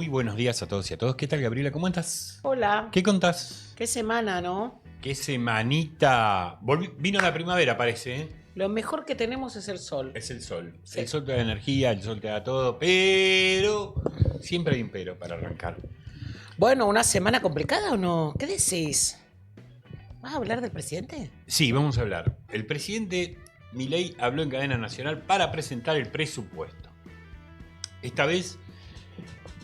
Muy buenos días a todos y a todos. ¿Qué tal, Gabriela? ¿Cómo estás? Hola. ¿Qué contás? Qué semana, ¿no? ¿Qué semanita? Vino la primavera, parece, ¿eh? Lo mejor que tenemos es el sol. Es el sol. Sí. El sol te da energía, el sol te da todo, pero siempre hay un pero para arrancar. Bueno, ¿una semana complicada o no? ¿Qué decís? ¿Vas a hablar del presidente? Sí, vamos a hablar. El presidente Milei habló en cadena nacional para presentar el presupuesto. Esta vez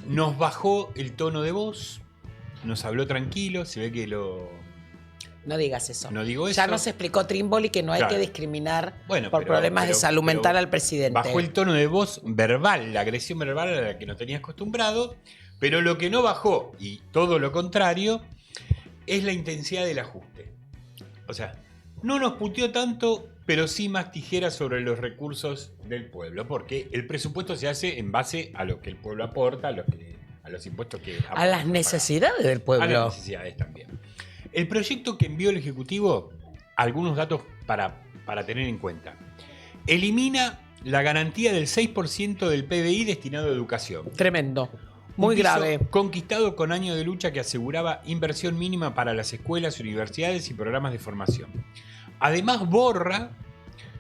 nos bajó el tono de voz, nos habló tranquilo, se ve que No digas eso. No digo Ya eso. nos explicó Trimboli que no hay Claro. que discriminar Bueno, por problemas de salud mental al presidente. Bajó el tono de voz verbal, la agresión verbal a la que no tenías acostumbrado, pero lo que no bajó, y todo lo contrario, es la intensidad del ajuste. O sea, no nos puteó tanto, pero sí más tijeras sobre los recursos del pueblo, porque el presupuesto se hace en base a lo que el pueblo aporta, a los impuestos que aporta. A las necesidades del pueblo. A las necesidades también. El proyecto que envió el Ejecutivo, algunos datos para tener en cuenta. Elimina la garantía del 6% del PBI destinado a educación. Tremendo. Muy Un piso grave. Conquistado con años de lucha que aseguraba inversión mínima para las escuelas, universidades y programas de formación. Además, borra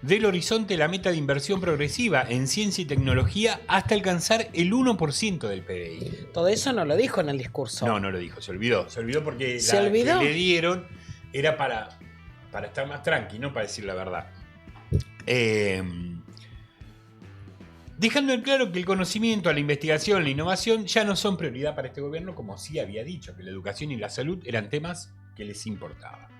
del horizonte la meta de inversión progresiva en ciencia y tecnología hasta alcanzar el 1% del PBI. Todo eso no lo dijo en el discurso. No lo dijo, se olvidó. Se olvidó porque ¿Se olvidó? que le dieron era para estar más tranqui, no para decir la verdad. Dejando en claro que el conocimiento, la investigación, la innovación ya no son prioridad para este gobierno, como sí había dicho, que la educación y la salud eran temas que les importaban.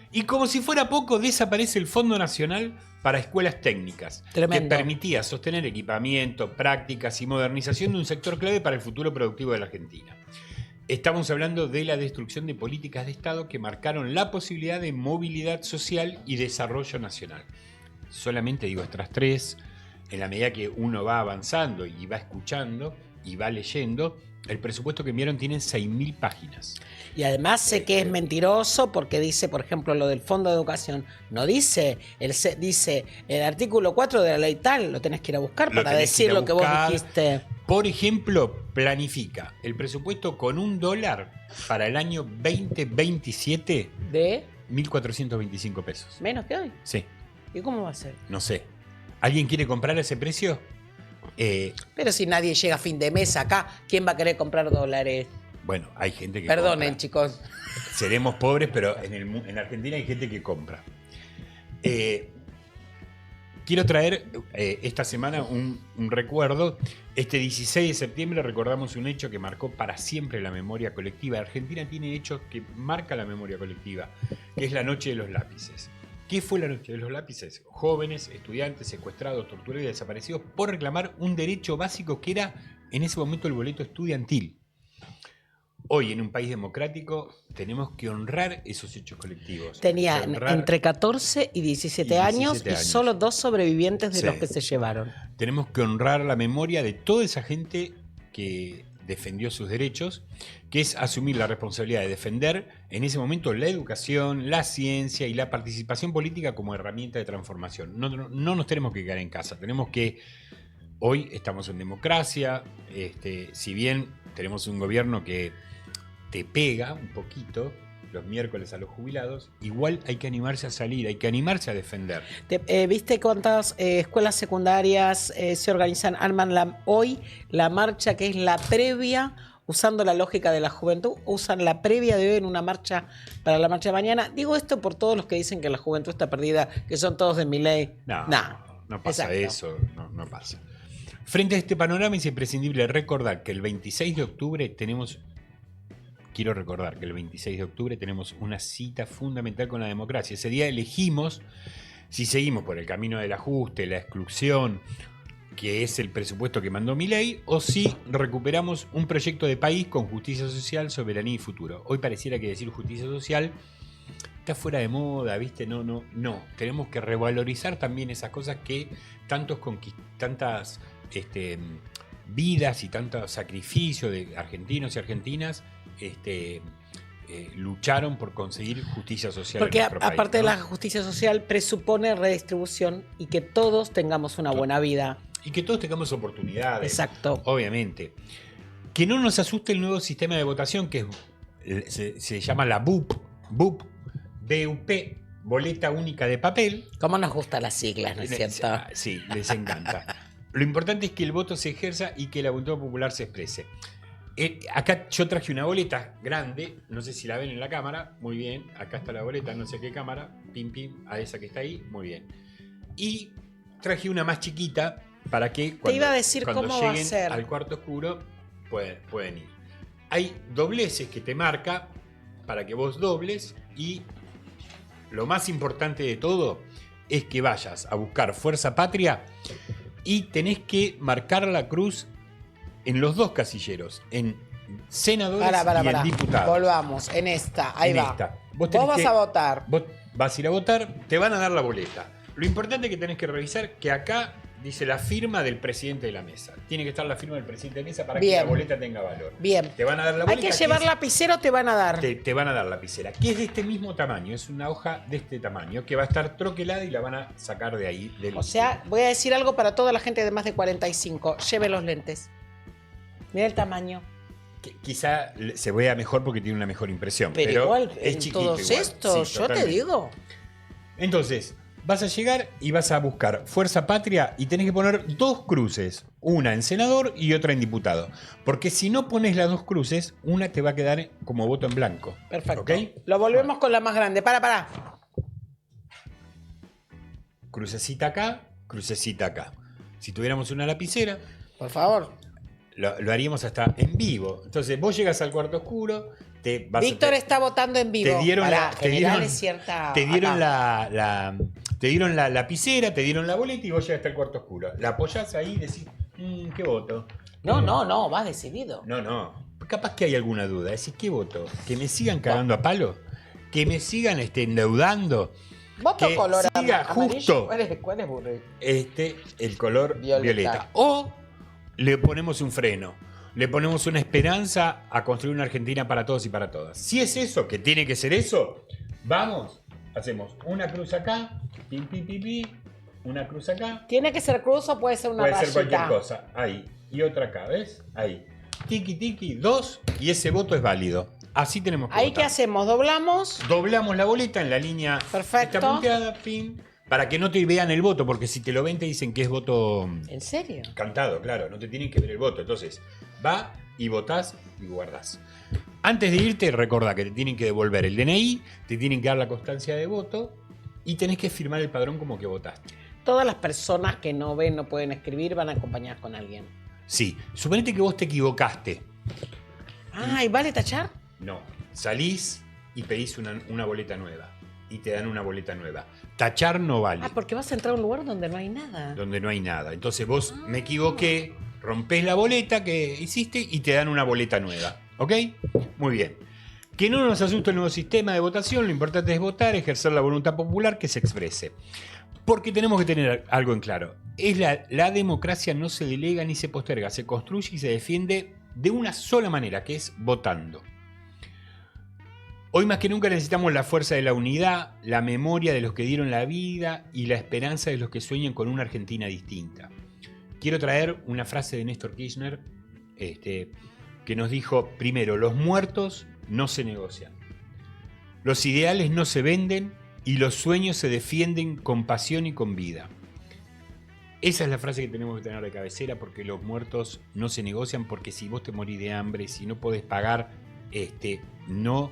Y como si fuera poco, desaparece el Fondo Nacional para Escuelas Técnicas, Tremendo. que permitía sostener equipamiento, prácticas y modernización de un sector clave para el futuro productivo de la Argentina. Estamos hablando de la destrucción de políticas de Estado que marcaron la posibilidad de movilidad social y desarrollo nacional. Solamente digo estas tres, en la medida que uno va avanzando y va escuchando y va leyendo, el presupuesto que enviaron tiene 6.000 páginas. Y además sé que es mentiroso porque dice, por ejemplo, lo del Fondo de Educación. No dice, dice el artículo 4 de la ley tal, lo tenés que ir a buscar Lo para tenés que decir ir a lo que vos buscar. dijiste. Por ejemplo, planifica el presupuesto con $1 para el año 2027, ¿De 1.425 pesos. menos que hoy? Sí, ¿Y cómo va a ser? no sé. ¿Alguien quiere comprar a ese precio? Pero si nadie llega a fin de mes acá, ¿quién va a querer comprar dólares? Bueno, hay gente que Perdonen, compra. chicos. Seremos pobres, pero en Argentina hay gente que compra. Quiero traer esta semana un recuerdo. Este 16 de septiembre recordamos un hecho que marcó para siempre la memoria colectiva. Argentina tiene hechos que marcan la memoria colectiva, que es la Noche de los Lápices. ¿Qué fue la Noche de los Lápices? Jóvenes, estudiantes, secuestrados, torturados y desaparecidos por reclamar un derecho básico que era en ese momento el boleto estudiantil. Hoy, en un país democrático, tenemos que honrar esos hechos colectivos. Tenían entre 14 y 17 años y solo 2 sobrevivientes de Sí. los que se llevaron. Tenemos que honrar la memoria de toda esa gente que defendió sus derechos, que es asumir la responsabilidad de defender en ese momento la educación, la ciencia y la participación política como herramienta de transformación. No nos tenemos que quedar en casa, tenemos que... Hoy estamos en democracia, si bien tenemos un gobierno que te pega un poquito los miércoles a los jubilados, igual hay que animarse a salir, hay que animarse a defender. ¿Viste cuántas escuelas secundarias se organizan? Arman hoy la marcha que es la previa, usando la lógica de la juventud, usan la previa de hoy en una marcha para la marcha de mañana. Digo esto por todos los que dicen que la juventud está perdida, que son todos de Milei. No pasa Exacto. eso, no pasa. Frente a este panorama es imprescindible recordar que el 26 de octubre tenemos... Quiero recordar que el 26 de octubre tenemos una cita fundamental con la democracia. Ese día elegimos si seguimos por el camino del ajuste, la exclusión, que es el presupuesto que mandó Milei, o si recuperamos un proyecto de país con justicia social, soberanía y futuro. Hoy pareciera que decir justicia social está fuera de moda, ¿viste? No. Tenemos que revalorizar también esas cosas que tantas vidas y tanto sacrificio de argentinos y argentinas lucharon por conseguir justicia social. Porque en nuestro país, aparte ¿no? de la justicia social presupone redistribución y que todos tengamos una buena vida. Y que todos tengamos oportunidades. Exacto. Obviamente. Que no nos asuste el nuevo sistema de votación que se llama la BUP, BUP, boleta única de papel. ¿Cómo nos gustan las siglas, no es cierto? Sí, les encanta. Lo importante es que el voto se ejerza y que la voluntad popular se exprese. Acá yo traje una boleta grande, no sé si la ven en la cámara, muy bien, acá está la boleta, no sé qué cámara, pim pim, a esa que está ahí, muy bien. Y traje una más chiquita para que te iba a decir cuando cómo va a lleguen ser al cuarto oscuro pueden ir. Hay dobleces que te marca para que vos dobles y lo más importante de todo es que vayas a buscar Fuerza Patria y tenés que marcar la cruz en los dos casilleros, en senadores y en diputados. Volvamos, en esta, ahí va. Vos vas a votar. Vos vas a ir a votar, te van a dar la boleta. Lo importante es que tenés que revisar que acá dice la firma del presidente de la mesa. Tiene que estar la firma del presidente de la mesa para que la boleta tenga valor. Bien. Te van a dar la boleta. ¿Hay que llevar lapicero o te van a dar? Te van a dar lapicera, que es de este mismo tamaño. Es una hoja de este tamaño que va a estar troquelada y la van a sacar de ahí. O sea, voy a decir algo para toda la gente de más de 45. Lleve los lentes. Mira el tamaño. Quizá se vea mejor porque tiene una mejor impresión. Pero igual, es en chiquito todos igual. estos, Sí, yo totalmente. te digo. Entonces, vas a llegar y vas a buscar Fuerza Patria y tenés que poner dos cruces. Una en senador y otra en diputado. Porque si no pones las dos cruces, una te va a quedar como voto en blanco. Perfecto. ¿Okay? Lo volvemos con la más grande. Para. Crucecita acá, crucecita acá. Si tuviéramos una lapicera, por favor. Lo haríamos hasta en vivo. Entonces, vos llegas al cuarto oscuro, Víctor está votando en vivo. Te dieron la lapicera, te dieron la boleta y vos llegaste al cuarto oscuro. La apoyás ahí y decís, ¿qué voto? No, vas decidido. No. Capaz que hay alguna duda. Decís, ¿qué voto? ¿Que me sigan cagando a palo? ¿Que me sigan endeudando? Voto que color siga amarillo. justo ¿Cuál es burro? el color violeta. O le ponemos un freno. Le ponemos una esperanza a construir una Argentina para todos y para todas. Si es eso, que tiene que ser eso, vamos, hacemos una cruz acá, una cruz acá. ¿Tiene que ser cruz o puede ser una rayita? Puede ser cualquier cosa, ahí. Y otra acá, ¿ves? Ahí. Tiki, 2, y ese voto es válido. Así tenemos que ¿Ahí votar. qué hacemos? ¿Doblamos? Doblamos la boleta en la línea. Perfecto. Está punteada, fin. Para que no te vean el voto, porque si te lo ven te dicen que es voto... ¿En serio? Cantado, claro, no te tienen que ver el voto. Entonces, va y votás y guardás. Antes de irte, recordá que te tienen que devolver el DNI, te tienen que dar la constancia de voto y tenés que firmar el padrón como que votaste. Todas las personas que no ven, no pueden escribir, van acompañadas con alguien. Sí, suponete que vos te equivocaste. ¿Y vale tachar? No, salís y pedís una boleta nueva. Y te dan una boleta nueva. Tachar no vale. Porque vas a entrar a un lugar donde no hay nada. Donde no hay nada. Entonces vos, me equivoqué, rompés la boleta que hiciste y te dan una boleta nueva. ¿Ok? Muy bien. Que no nos asuste el nuevo sistema de votación, lo importante es votar, ejercer la voluntad popular que se exprese. Porque tenemos que tener algo en claro. La democracia no se delega ni se posterga, se construye y se defiende de una sola manera, que es votando. Hoy más que nunca necesitamos la fuerza de la unidad, la memoria de los que dieron la vida y la esperanza de los que sueñan con una Argentina distinta. Quiero traer una frase de Néstor Kirchner que nos dijo, primero, los muertos no se negocian, los ideales no se venden y los sueños se defienden con pasión y con vida. Esa es la frase que tenemos que tener de cabecera, porque los muertos no se negocian, porque si vos te morís de hambre, si no podés pagar, no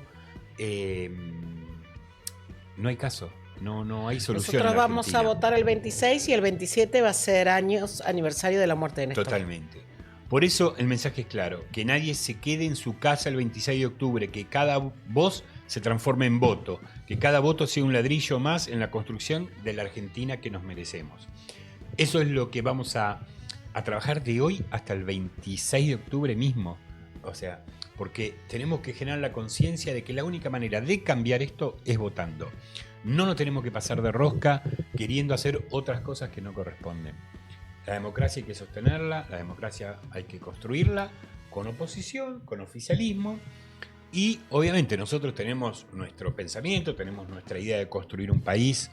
hay caso, no hay solución. Nosotros vamos a votar el 26 y el 27 va a ser aniversario de la muerte de Néstor. Totalmente. Por eso el mensaje es claro, que nadie se quede en su casa el 26 de octubre, que cada voz se transforme en voto, que cada voto sea un ladrillo más en la construcción de la Argentina que nos merecemos. Eso es lo que vamos a trabajar de hoy hasta el 26 de octubre mismo. O sea, porque tenemos que generar la conciencia de que la única manera de cambiar esto es votando. No nos tenemos que pasar de rosca queriendo hacer otras cosas que no corresponden. La democracia hay que sostenerla, la democracia hay que construirla con oposición, con oficialismo. Y obviamente nosotros tenemos nuestro pensamiento, tenemos nuestra idea de construir un país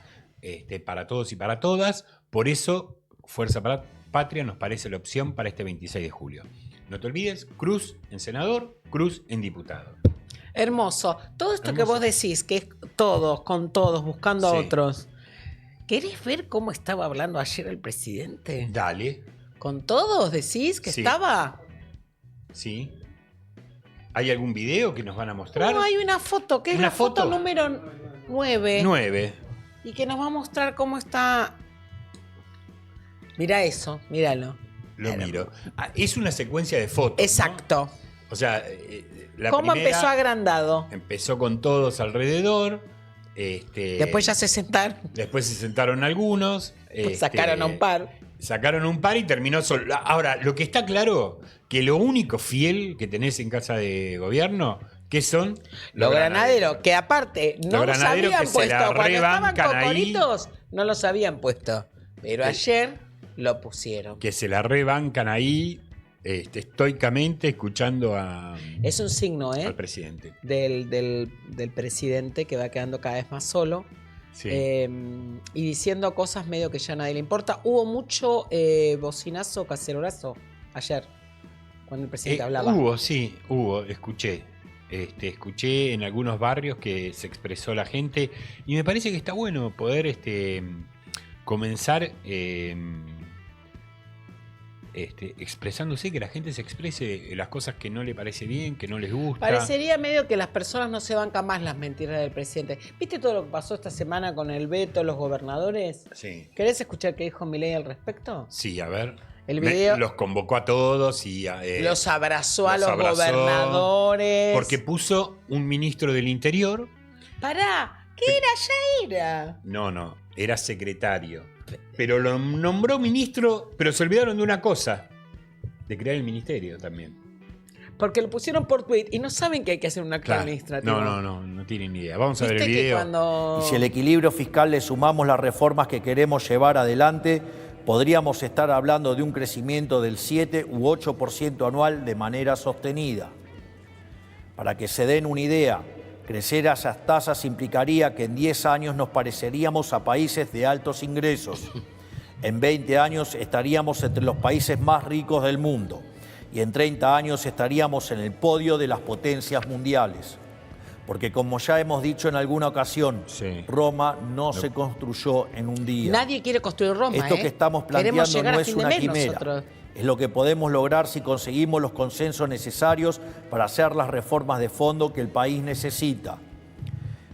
para todos y para todas. Por eso Fuerza Patria nos parece la opción para este 26 de julio. No te olvides, cruz en senador, cruz en diputado. Hermoso. Todo esto que Hermoso. vos decís, que es todos, con todos, buscando a Sí. otros. ¿Querés ver cómo estaba hablando ayer el presidente? Dale, ¿Con todos decís que Sí. estaba? sí. ¿Hay algún video que nos van a mostrar? No, hay una foto, que es ¿Una la foto foto? número 9. 9. Y que nos va a mostrar cómo está. Mira eso, míralo. Lo miro. Es una secuencia de fotos, ¿no? Exacto. O sea, la ¿Cómo primera empezó agrandado? empezó con todos alrededor. Después ya se sentaron, Después se sentaron algunos. sacaron a un par. Sacaron un par y terminó solo. Ahora, lo que está claro, que lo único fiel que tenés en casa de gobierno, ¿qué son? Los granaderos, que aparte no Los los granaderos habían que se la puesto. Cuando estaban rebancan ahí. cocoritos, no los habían puesto. Pero Sí. ayer lo pusieron. Que se la rebancan ahí estoicamente escuchando Es un signo, al presidente. del presidente que va quedando cada vez más solo. Sí. Y diciendo cosas medio que ya a nadie le importa. Hubo mucho bocinazo, cacerolazo ayer, cuando el presidente hablaba. Hubo, escuché. Escuché en algunos barrios que se expresó la gente y me parece que está bueno poder comenzar expresándose, que la gente se exprese las cosas que no le parece bien, que no les gusta. Parecería medio que las personas no se bancan más las mentiras del presidente. ¿Viste todo lo que pasó esta semana con el veto, los gobernadores? Sí. ¿Querés escuchar qué dijo Milei al respecto? Sí, a ver. El video Los convocó a todos y los abrazó a los los abrazó, gobernadores. porque puso un ministro del Interior. Pará, ¿qué era? Ya era. No, era secretario. Pero lo nombró ministro, pero se olvidaron de una cosa, de crear el ministerio también. Porque lo pusieron por tweet y no saben que hay que hacer un acto Claro. administrativo. No tienen ni idea. Vamos a ver ¿Viste el que video. cuando... Y si al equilibrio fiscal le sumamos las reformas que queremos llevar adelante, podríamos estar hablando de un crecimiento del 7 u 8% anual de manera sostenida. Para que se den una idea, crecer a esas tasas implicaría que en 10 años nos pareceríamos a países de altos ingresos. En 20 años estaríamos entre los países más ricos del mundo. Y en 30 años estaríamos en el podio de las potencias mundiales. Porque como ya hemos dicho en alguna ocasión, Sí. Roma no se construyó en un día. Nadie quiere construir Roma, Esto que estamos Queremos planteando llegar no a es fin de una mes quimera. nosotros. Es lo que podemos lograr si conseguimos los consensos necesarios para hacer las reformas de fondo que el país necesita.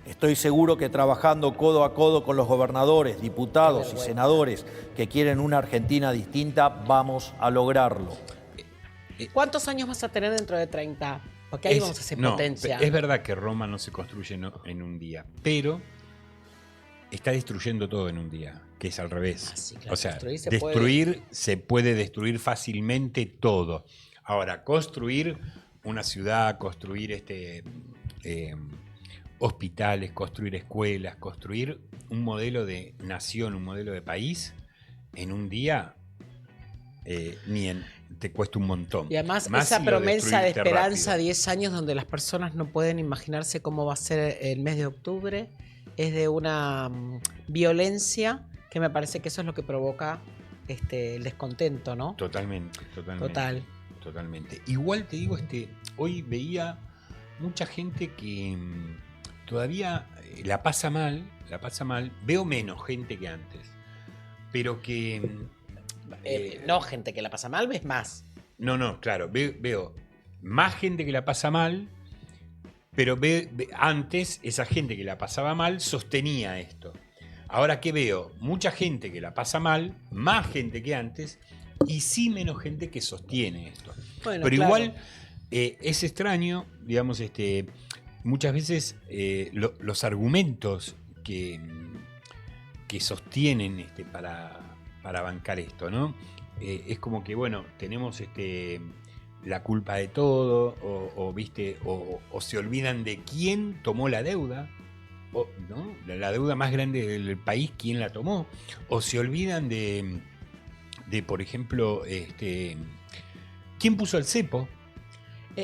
Estoy seguro que trabajando codo a codo con los gobernadores, diputados y senadores que quieren una Argentina distinta, vamos a lograrlo. ¿Cuántos años vas a tener dentro de 30? Porque ahí vamos a hacer potencia. Es verdad que Roma no se construye en un día, pero está destruyendo todo en un día, que es al revés. Ah, sí, claro, o sea, construir se puede destruir fácilmente todo. Ahora, construir una ciudad, construir hospitales, construir escuelas, construir un modelo de nación, un modelo de país, en un día te cuesta un montón. Y además Más esa si lo promesa de destruiste esperanza, rápido. 10 años donde las personas no pueden imaginarse cómo va a ser el mes de octubre, es de una violencia que me parece que eso es lo que provoca el descontento, ¿no? Totalmente. Totalmente. Igual te digo, hoy veía mucha gente que todavía la pasa mal. Veo menos gente que antes. Pero que... No, gente que la pasa mal, ves más. No, claro. Veo más gente que la pasa mal, pero antes esa gente que la pasaba mal sostenía esto. Ahora que veo mucha gente que la pasa mal, más gente que antes, y sí menos gente que sostiene esto. Bueno, pero claro. igual es extraño, digamos, muchas veces los argumentos que sostienen para bancar esto, ¿no? Es como que, bueno, tenemos la culpa de todo, o se olvidan de quién tomó la deuda, ¿no? La deuda más grande del país, quién la tomó, o se olvidan de por ejemplo, quién puso el cepo.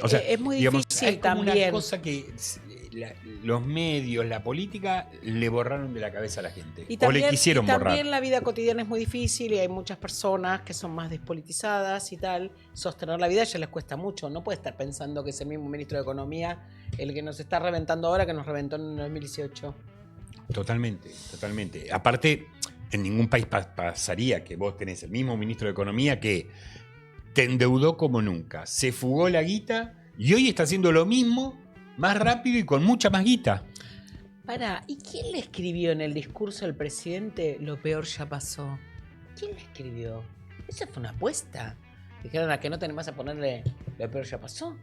O sea, es muy digamos, difícil hay como también. una cosa que los medios, la política, le borraron de la cabeza a la gente. Y también, o le quisieron borrar. También la vida cotidiana es muy difícil y hay muchas personas que son más despolitizadas y tal. Sostener la vida ya les cuesta mucho. No puede estar pensando que es el mismo ministro de Economía el que nos está reventando ahora que nos reventó en 2018. Totalmente, totalmente. Aparte, en ningún país pasaría que vos tenés el mismo ministro de Economía que te endeudó como nunca, se fugó la guita y hoy está haciendo lo mismo, más rápido y con mucha más guita. ¿Y quién le escribió en el discurso del presidente lo peor ya pasó? ¿Quién le escribió? Esa fue una apuesta. Dijeron a que no tenés más a ponerle lo peor ya pasó.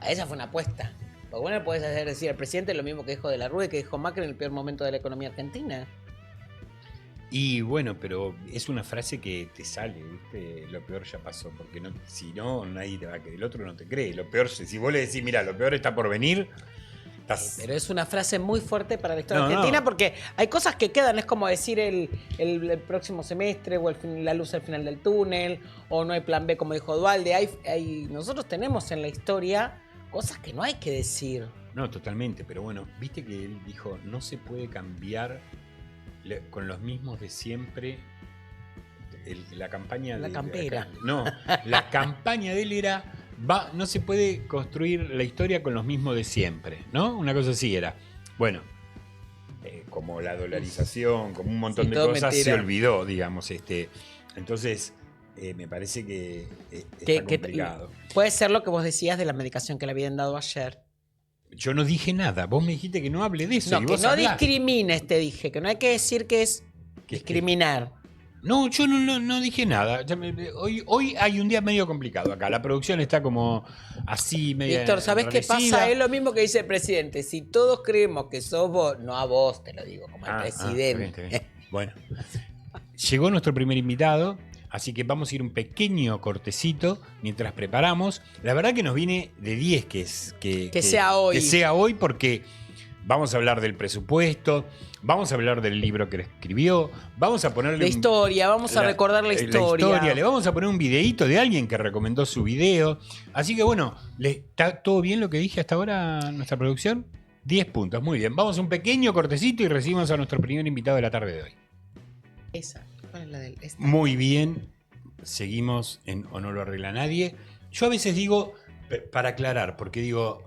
Esa fue una apuesta. Porque bueno, puedes hacer decir al presidente lo mismo que dijo de la Rúa y que dijo Macri en el peor momento de la economía argentina. Y bueno, pero es una frase que te sale, ¿viste? Lo peor ya pasó, porque no, si no, nadie te va a creer. El otro no te cree. Lo peor, si vos le decís, mira, lo peor está por venir, estás... Pero es una frase muy fuerte para la historia argentina porque hay cosas que quedan. Es como decir el próximo semestre o la luz al final del túnel o no hay plan B, como dijo Duhalde. Nosotros tenemos en la historia cosas que no hay que decir. No, totalmente. Pero bueno, viste que él dijo, no se puede cambiar con los mismos de siempre. La campaña la de... campera. La campaña de él era... no se puede construir la historia con los mismos de siempre, ¿no? Una cosa así era. Bueno, como la dolarización, como un montón de cosas, mentira. Se olvidó, digamos. Entonces, me parece que está complicado. Puede ser lo que vos decías de la medicación que le habían dado ayer. Yo no dije nada. Vos me dijiste que no hable de eso. No, que no discrimines, te dije. Que no hay que decir que es discriminar. No, yo no dije nada. Hoy hay un día medio complicado acá. La producción está como así, medio. Víctor, ¿sabés qué pasa? Es lo mismo que dice el presidente. Si todos creemos que sos vos, no a vos, te lo digo, como el presidente. Está bien. Bueno, llegó nuestro primer invitado. Así que vamos a ir un pequeño cortecito mientras preparamos. La verdad que nos viene de 10 que sea hoy. Que sea hoy porque vamos a hablar del presupuesto, vamos a hablar del libro que escribió, vamos a ponerle... La historia, vamos a recordar la historia. Le vamos a poner un videíto de alguien que recomendó su video. Así que bueno, ¿está todo bien lo que dije hasta ahora nuestra producción? 10 puntos, muy bien. Vamos a un pequeño cortecito y recibimos a nuestro primer invitado de la tarde de hoy. Esa. ¿Cuál es la del esta? Muy bien, seguimos en O no lo arregla nadie. Yo a veces digo, para aclarar, porque digo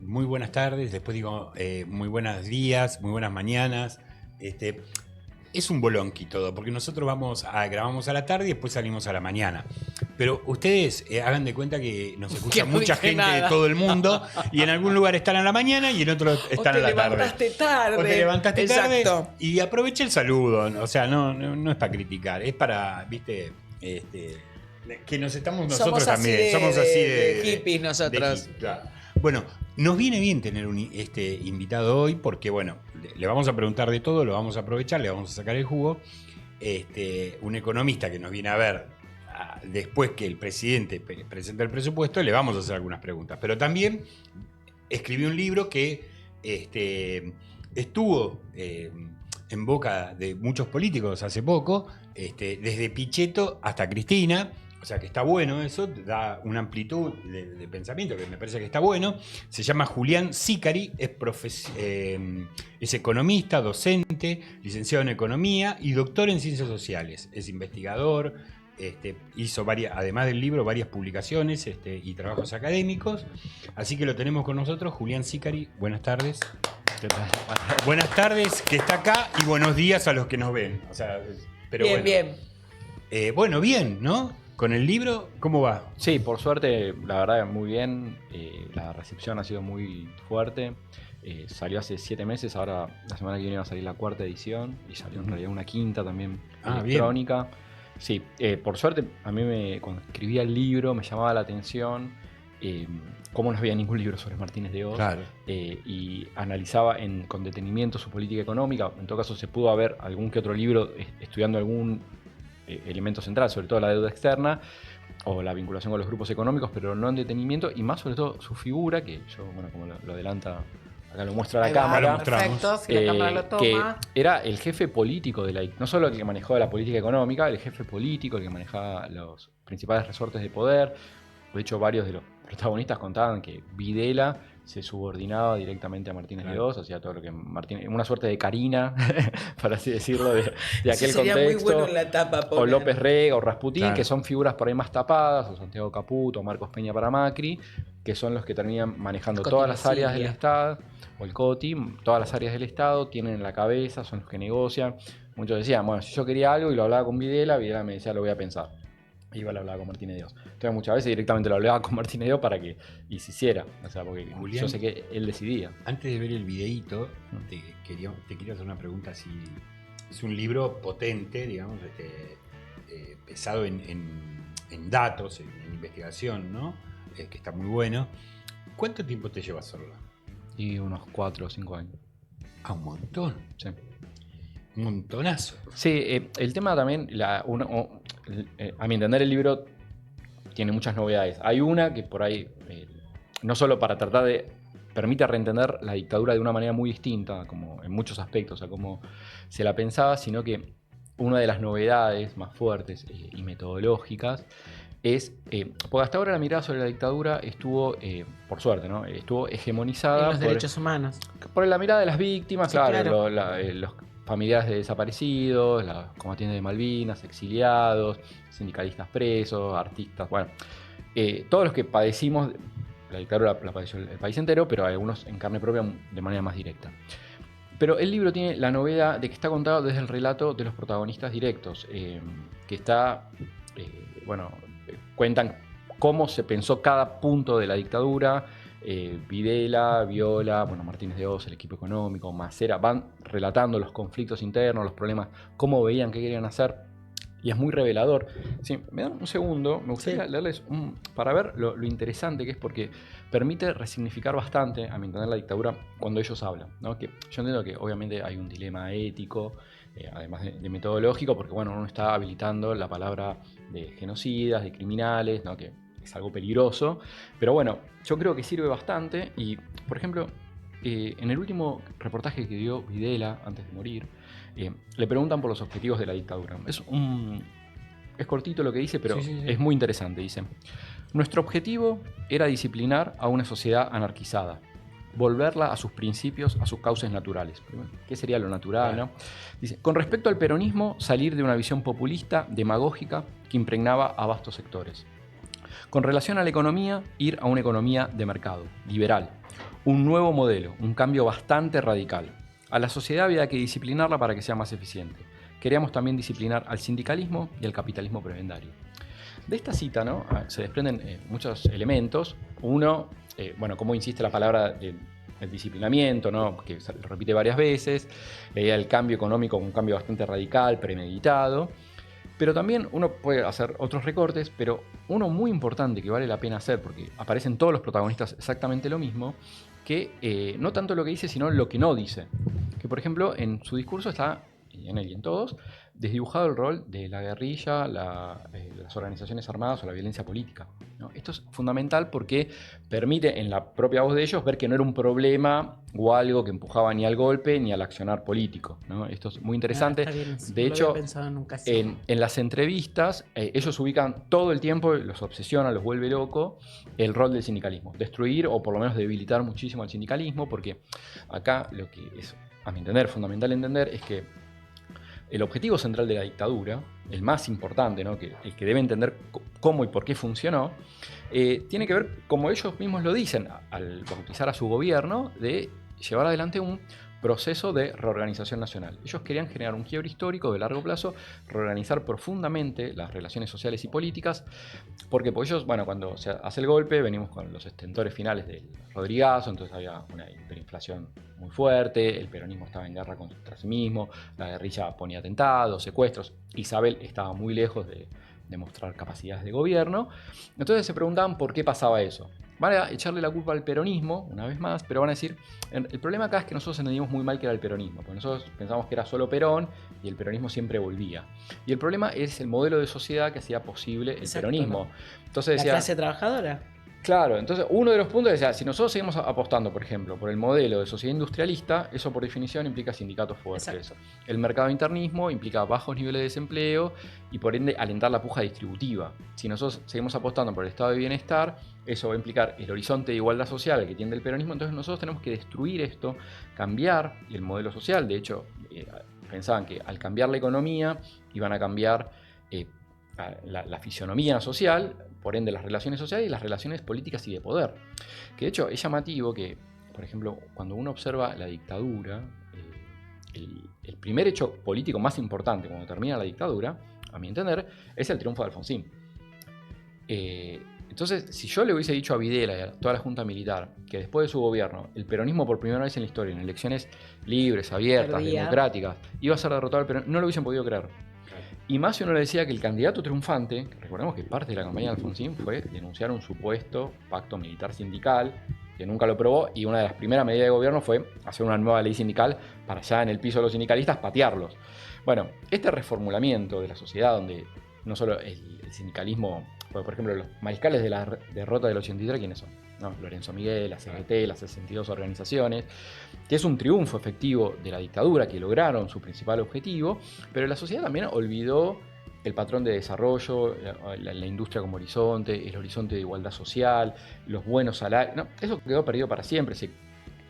muy buenas tardes, después digo muy buenos días, muy buenas mañanas. Es un bolonqui todo, porque nosotros grabamos a la tarde y después salimos a la mañana. Pero ustedes hagan de cuenta que nos escucha mucha gente de todo el mundo y en algún lugar están a la mañana y en otro están a la tarde. O te levantaste tarde y aprovecha el saludo. O sea, no es para criticar, es para, viste, que nos estamos nosotros también. Somos así de hippies nosotros. Claro. Bueno, nos viene bien tener este invitado hoy porque, bueno, le vamos a preguntar de todo, lo vamos a aprovechar, le vamos a sacar el jugo. Un economista que nos viene a ver después que el presidente presenta el presupuesto, le vamos a hacer algunas preguntas. Pero también escribió un libro que estuvo en boca de muchos políticos hace poco, desde Pichetto hasta Cristina. O sea que está bueno eso, da una amplitud de pensamiento que me parece que está bueno. Se llama Julián Sicari, es economista, docente, licenciado en economía y doctor en ciencias sociales. Es investigador, hizo además del libro, varias publicaciones y trabajos académicos. Así que lo tenemos con nosotros, Julián Sicari. Buenas tardes. ¿Qué tal? Buenas tardes, que está acá, y buenos días a los que nos ven. O sea, pero bien. Bueno, bien, ¿no? ¿Con el libro cómo va? Sí, por suerte, la verdad, muy bien. La recepción ha sido muy fuerte. Salió hace 7 meses, ahora la semana que viene va a salir la 4ª edición y salió en realidad una 5ª también electrónica. Bien. Sí, por suerte, a mí cuando escribía el libro me llamaba la atención cómo no había ningún libro sobre Martínez de Oz. Claro. Y analizaba con detenimiento su política económica. En todo caso, se pudo haber algún que otro libro estudiando algún elemento central, sobre todo la deuda externa o la vinculación con los grupos económicos, pero no en detenimiento, y más sobre todo su figura, que yo, bueno, como lo adelanta, acá lo muestra la cámara. Perfecto, si la cámara lo toma. Que era el jefe político no solo el que manejaba la política económica, el jefe político, el que manejaba los principales resortes de poder. De hecho, varios de los protagonistas contaban que Videla se subordinaba directamente a Martínez de Oz, hacía todo lo que Martínez, una suerte de Karina, para así decirlo, de aquel sería contexto. muy bueno en la tapa, o poner. López Rega o Rasputín, Claro. que son figuras por ahí más tapadas, o Santiago Caputo, o Marcos Peña para Macri, que son los que terminan manejando Coti todas las áreas del Basile. Estado, o el Coti, todas las áreas del Estado, tienen en la cabeza, son los que negocian. Muchos decían, bueno, si yo quería algo y lo hablaba con Videla, Videla me decía, lo voy a pensar. Iba a hablar con Martínez de Oz. Entonces muchas veces directamente lo hablaba con Martínez de Oz para que y se hiciera. O sea, porque Julián, yo sé que él decidía. Antes de ver el videíto, te quería hacer una pregunta así. Es un libro potente, digamos, pesado en datos, en investigación, ¿no? Que está muy bueno. ¿Cuánto tiempo te lleva hacerlo? Y unos 4 o 5 años. Ah, un montón. Sí. Un montonazo. Sí, el tema también, a mi entender el libro tiene muchas novedades. Hay una que por ahí, no solo para tratar de, permite reentender la dictadura de una manera muy distinta, como en muchos aspectos, a cómo se la pensaba, sino que una de las novedades más fuertes y metodológicas es, porque hasta ahora la mirada sobre la dictadura estuvo, por suerte, ¿no? Estuvo hegemonizada En los derechos humanos. por la mirada de las víctimas, Sí, claro, claro. los familiares de desaparecidos, los combatientes de Malvinas, exiliados, sindicalistas presos, artistas, bueno, todos los que padecimos, la dictadura la padeció el país entero, pero algunos en carne propia de manera más directa. Pero el libro tiene la novedad de que está contado desde el relato de los protagonistas directos, que está, cuentan cómo se pensó cada punto de la dictadura. Videla, Viola, Martínez de Oz, el equipo económico, Macera, van relatando los conflictos internos, los problemas, cómo veían, qué querían hacer, y es muy revelador. Si me dan un segundo, me gustaría leerles para ver lo interesante que es, porque permite resignificar bastante, a mi entender, la dictadura cuando ellos hablan, ¿no? Que yo entiendo que obviamente hay un dilema ético, además de metodológico, porque uno está habilitando la palabra de genocidas, de criminales, ¿no? Que es algo peligroso, pero bueno, yo creo que sirve bastante. Y, por ejemplo, en el último reportaje que dio Videla antes de morir, le preguntan por los objetivos de la dictadura. Es cortito lo que dice, pero sí. Es muy interesante. Dice: nuestro objetivo era disciplinar a una sociedad anarquizada, volverla a sus principios, a sus cauces naturales. ¿Qué sería lo natural, no? Dice: con respecto al peronismo, salir de una visión populista, demagógica, que impregnaba a vastos sectores. Con relación a la economía, ir a una economía de mercado, liberal. Un nuevo modelo, un cambio bastante radical. A la sociedad había que disciplinarla para que sea más eficiente. Queríamos también disciplinar al sindicalismo y al capitalismo prebendario. De esta cita, ¿no?, se desprenden muchos elementos. Uno, cómo insiste la palabra del disciplinamiento, ¿no?, que lo repite varias veces. La idea del cambio económico, un cambio bastante radical, premeditado. Pero también uno puede hacer otros recortes, pero uno muy importante que vale la pena hacer, porque aparecen todos los protagonistas exactamente lo mismo, que no tanto lo que dice, sino lo que no dice. Que, por ejemplo, en su discurso está, y en él y en todos, desdibujado el rol de la guerrilla, las organizaciones armadas o la violencia política, ¿no? Esto es fundamental porque permite en la propia voz de ellos ver que no era un problema o algo que empujaba ni al golpe ni al accionar político, ¿no? Esto es muy interesante. Está bien, de no hecho, lo había pensado nunca así. en las entrevistas, ellos ubican todo el tiempo, los obsesiona, los vuelve loco, el rol del sindicalismo. Destruir o por lo menos debilitar muchísimo al sindicalismo, porque acá lo que es, a mi entender, fundamental entender es que el objetivo central de la dictadura, el más importante, ¿no?, el que debe entender cómo y por qué funcionó, tiene que ver, como ellos mismos lo dicen, al bautizar a su gobierno, de llevar adelante un proceso de reorganización nacional. Ellos querían generar un quiebre histórico de largo plazo, reorganizar profundamente las relaciones sociales y políticas, porque pues ellos, cuando se hace el golpe, venimos con los estentores finales del Rodrigazo, entonces había una hiperinflación muy fuerte, el peronismo estaba en guerra contra sí mismo, la guerrilla ponía atentados, secuestros, Isabel estaba muy lejos de demostrar capacidades de gobierno. Entonces se preguntaban por qué pasaba eso. Van a echarle la culpa al peronismo, una vez más, pero van a decir, el problema acá es que nosotros entendimos muy mal que era el peronismo, porque nosotros pensamos que era solo Perón y el peronismo siempre volvía. Y el problema es el modelo de sociedad que hacía posible el peronismo. ¿No? Entonces La decía, clase trabajadora. Claro, entonces uno de los puntos es, si nosotros seguimos apostando, por ejemplo, por el modelo de sociedad industrialista, eso por definición implica sindicatos fuertes. Exacto. El mercado internismo implica bajos niveles de desempleo y por ende alentar la puja distributiva. Si nosotros seguimos apostando por el estado de bienestar, eso va a implicar el horizonte de igualdad social al que tiende el peronismo, entonces nosotros tenemos que destruir esto, cambiar el modelo social. De hecho, pensaban que al cambiar la economía iban a cambiar la fisionomía social, por ende las relaciones sociales y las relaciones políticas y de poder. Que de hecho es llamativo que, por ejemplo, cuando uno observa la dictadura, el primer hecho político más importante cuando termina la dictadura, a mi entender, es el triunfo de Alfonsín. Entonces, si yo le hubiese dicho a Videla y a toda la Junta Militar que después de su gobierno, el peronismo por primera vez en la historia, en elecciones libres, abiertas, democráticas, iba a ser derrotado al peronismo, no lo hubiesen podido creer. Y más si uno le decía que el candidato triunfante, recordemos que parte de la campaña de Alfonsín fue denunciar un supuesto pacto militar sindical, que nunca lo probó, y una de las primeras medidas de gobierno fue hacer una nueva ley sindical para ya en el piso de los sindicalistas patearlos. Bueno, este reformulamiento de la sociedad donde no solo el sindicalismo, por ejemplo, los mariscales de la derrota del 83, ¿quiénes son? ¿No? Lorenzo Miguel, la CGT, las 62 organizaciones, que es un triunfo efectivo de la dictadura, que lograron su principal objetivo, pero la sociedad también olvidó el patrón de desarrollo, la industria como horizonte, el horizonte de igualdad social, los buenos salarios. No, eso quedó perdido para siempre. Se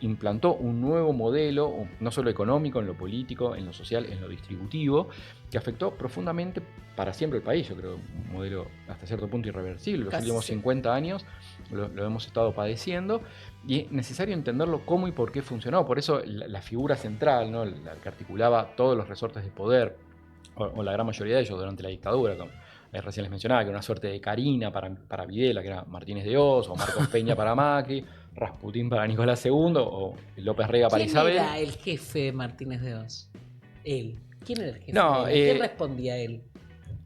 implantó un nuevo modelo, no solo económico, en lo político, en lo social, en lo distributivo, que afectó profundamente para siempre el país. Yo creo un modelo hasta cierto punto irreversible. Los últimos 50 años lo hemos estado padeciendo y es necesario entenderlo cómo y por qué funcionó. Por eso la figura central, ¿no? La que articulaba todos los resortes de poder, o la gran mayoría de ellos durante la dictadura, como recién les mencionaba, que era una suerte de Carina para Videla, que era Martínez de Oz, o Marcos Peña para Macri, Rasputín para Nicolás II, o López Rega para Isabel. ¿Quién era el jefe de Martínez de Oz? Él. ¿Quién era el jefe? No, ¿Quién respondía él?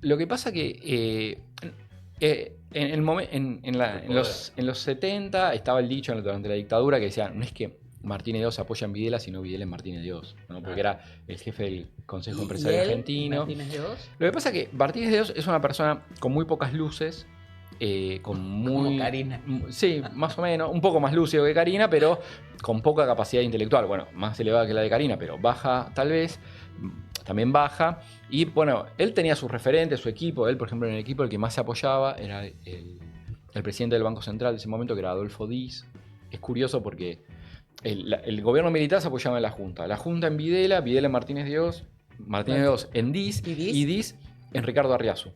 Lo que pasa que en los 70 estaba el dicho durante la dictadura que decía, no es que Martínez de Oz apoya en Videla, sino Videla en Martínez de Oz, ¿no? Porque era el jefe del Consejo Empresario Argentino. ¿Martínez de Oz? Lo que pasa es que Martínez de Oz es una persona con muy pocas luces, como Karina. Sí, más o menos, un poco más lúcido que Karina, pero con poca capacidad intelectual. Bueno, más elevada que la de Karina, pero baja tal vez, también baja. Y bueno, él tenía sus referentes, su equipo. Él, por ejemplo, en el equipo el que más se apoyaba era el presidente del Banco Central de ese momento, que era Adolfo Diz. Es curioso porque el gobierno militar se apoyaba en la Junta en Videla, Videla en Martínez de Oz, Martínez de Oz en Diz y Diz en Ricardo Arriazu,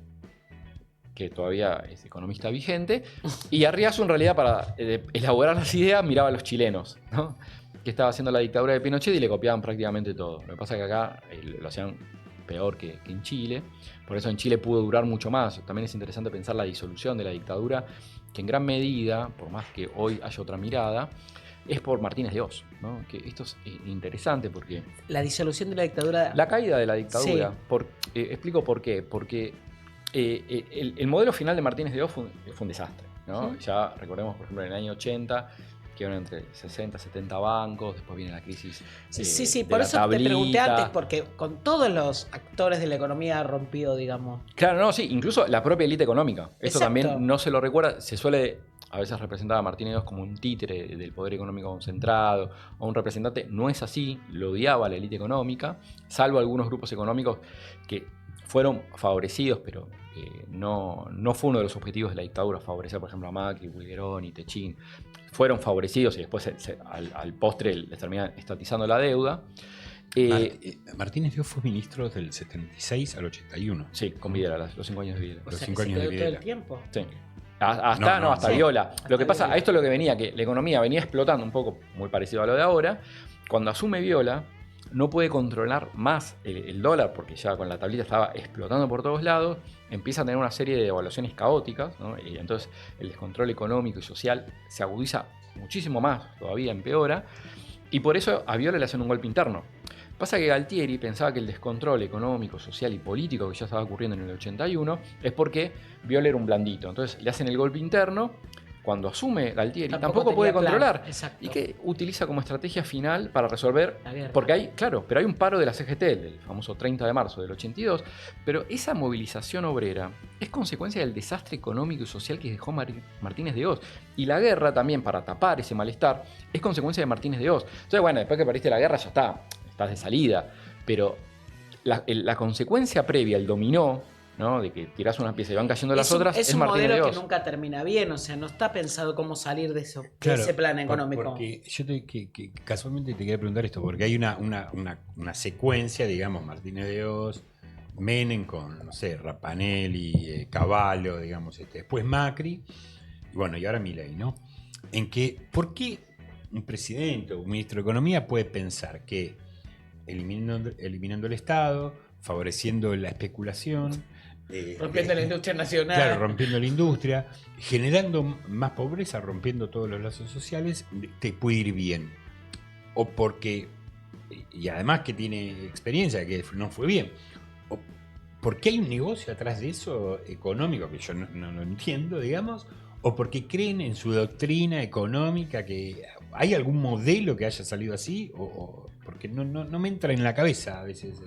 que todavía es economista vigente, y Arriazu en realidad para elaborar las ideas miraba a los chilenos, ¿no? Que estaba haciendo la dictadura de Pinochet y le copiaban prácticamente todo. Lo que pasa es que acá lo hacían peor que en Chile, por eso en Chile pudo durar mucho más. También es interesante pensar la disolución de la dictadura, que en gran medida, por más que hoy haya otra mirada, es por Martínez de Oz, ¿no? Que esto es interesante porque... La disolución de la dictadura... La caída de la dictadura. Sí. Explico por qué. Porque el modelo final de Martínez de Oz fue un desastre, ¿no? Sí. Ya recordemos, por ejemplo, en el año 80, que eran entre 60 y 70 bancos, después viene la crisis Sí, de por la eso tablita. te pregunté antes, porque con todos los actores de la economía rompió, digamos. Claro, no, sí, incluso la propia élite económica. Esto Exacto. también no se lo recuerda, se suele... A veces representaba a Martínez de Oz como un títere del poder económico concentrado o un representante. No es así, lo odiaba la élite económica, salvo algunos grupos económicos que fueron favorecidos, pero no fue uno de los objetivos de la dictadura favorecer, por ejemplo, a Macri, Bulgeroni, Techín. Fueron favorecidos y después al postre les terminan estatizando la deuda. Martínez de Oz fue ministro del 76 al 81. Sí, con Videla, los 5 años de Videla. Los O sea, 5 que se años de quedó todo Videla. el tiempo. Sí. Hasta Sí. Viola. Lo que Hasta pasa, Viola. a esto es lo que venía, que la economía venía explotando un poco, muy parecido a lo de ahora. Cuando asume Viola, no puede controlar más el dólar, porque ya con la tablita estaba explotando por todos lados, empieza a tener una serie de devaluaciones caóticas, ¿no? Y entonces el descontrol económico y social se agudiza muchísimo más, todavía empeora, y por eso a Viola le hacen un golpe interno. Pasa que Galtieri pensaba que el descontrol económico, social y político que ya estaba ocurriendo en el 81 es porque Viola era un blandito. Entonces le hacen el golpe interno, cuando asume Galtieri, Tampoco tampoco puede tenía plan. controlar. Exacto. Y que utiliza como estrategia final para resolver, La guerra. porque pero hay un paro de la CGT, del famoso 30 de marzo del 82, pero esa movilización obrera es consecuencia del desastre económico y social que dejó Martínez de Hoz. Y la guerra también, para tapar ese malestar, es consecuencia de Martínez de Hoz. Entonces, bueno, después que perdiste la guerra ya estás de salida, pero la consecuencia previa, el dominó, ¿no? De que tirás una pieza y van cayendo las otras, es es un Martínez de modelo Hoz. que nunca termina bien, o sea, no está pensado cómo salir de, de Claro, ese plan económico. Porque yo que casualmente te quería preguntar esto, porque hay una secuencia, digamos, Martínez de Hoz, Menem con, no sé, Rapanelli, Cavallo, digamos, después Macri, y bueno, y ahora Milei, ¿no? En que, ¿por qué un presidente o un ministro de Economía puede pensar que eliminando el Estado, favoreciendo la especulación, Rompiendo la industria nacional. claro, rompiendo la industria, generando más pobreza, rompiendo todos los lazos sociales, te puede ir bien? O porque, y además que tiene experiencia, que no fue bien, o porque hay un negocio atrás de eso económico que yo no lo entiendo, digamos, o porque creen en su doctrina económica, que hay algún modelo que haya salido así, o porque no me entra en la cabeza a veces.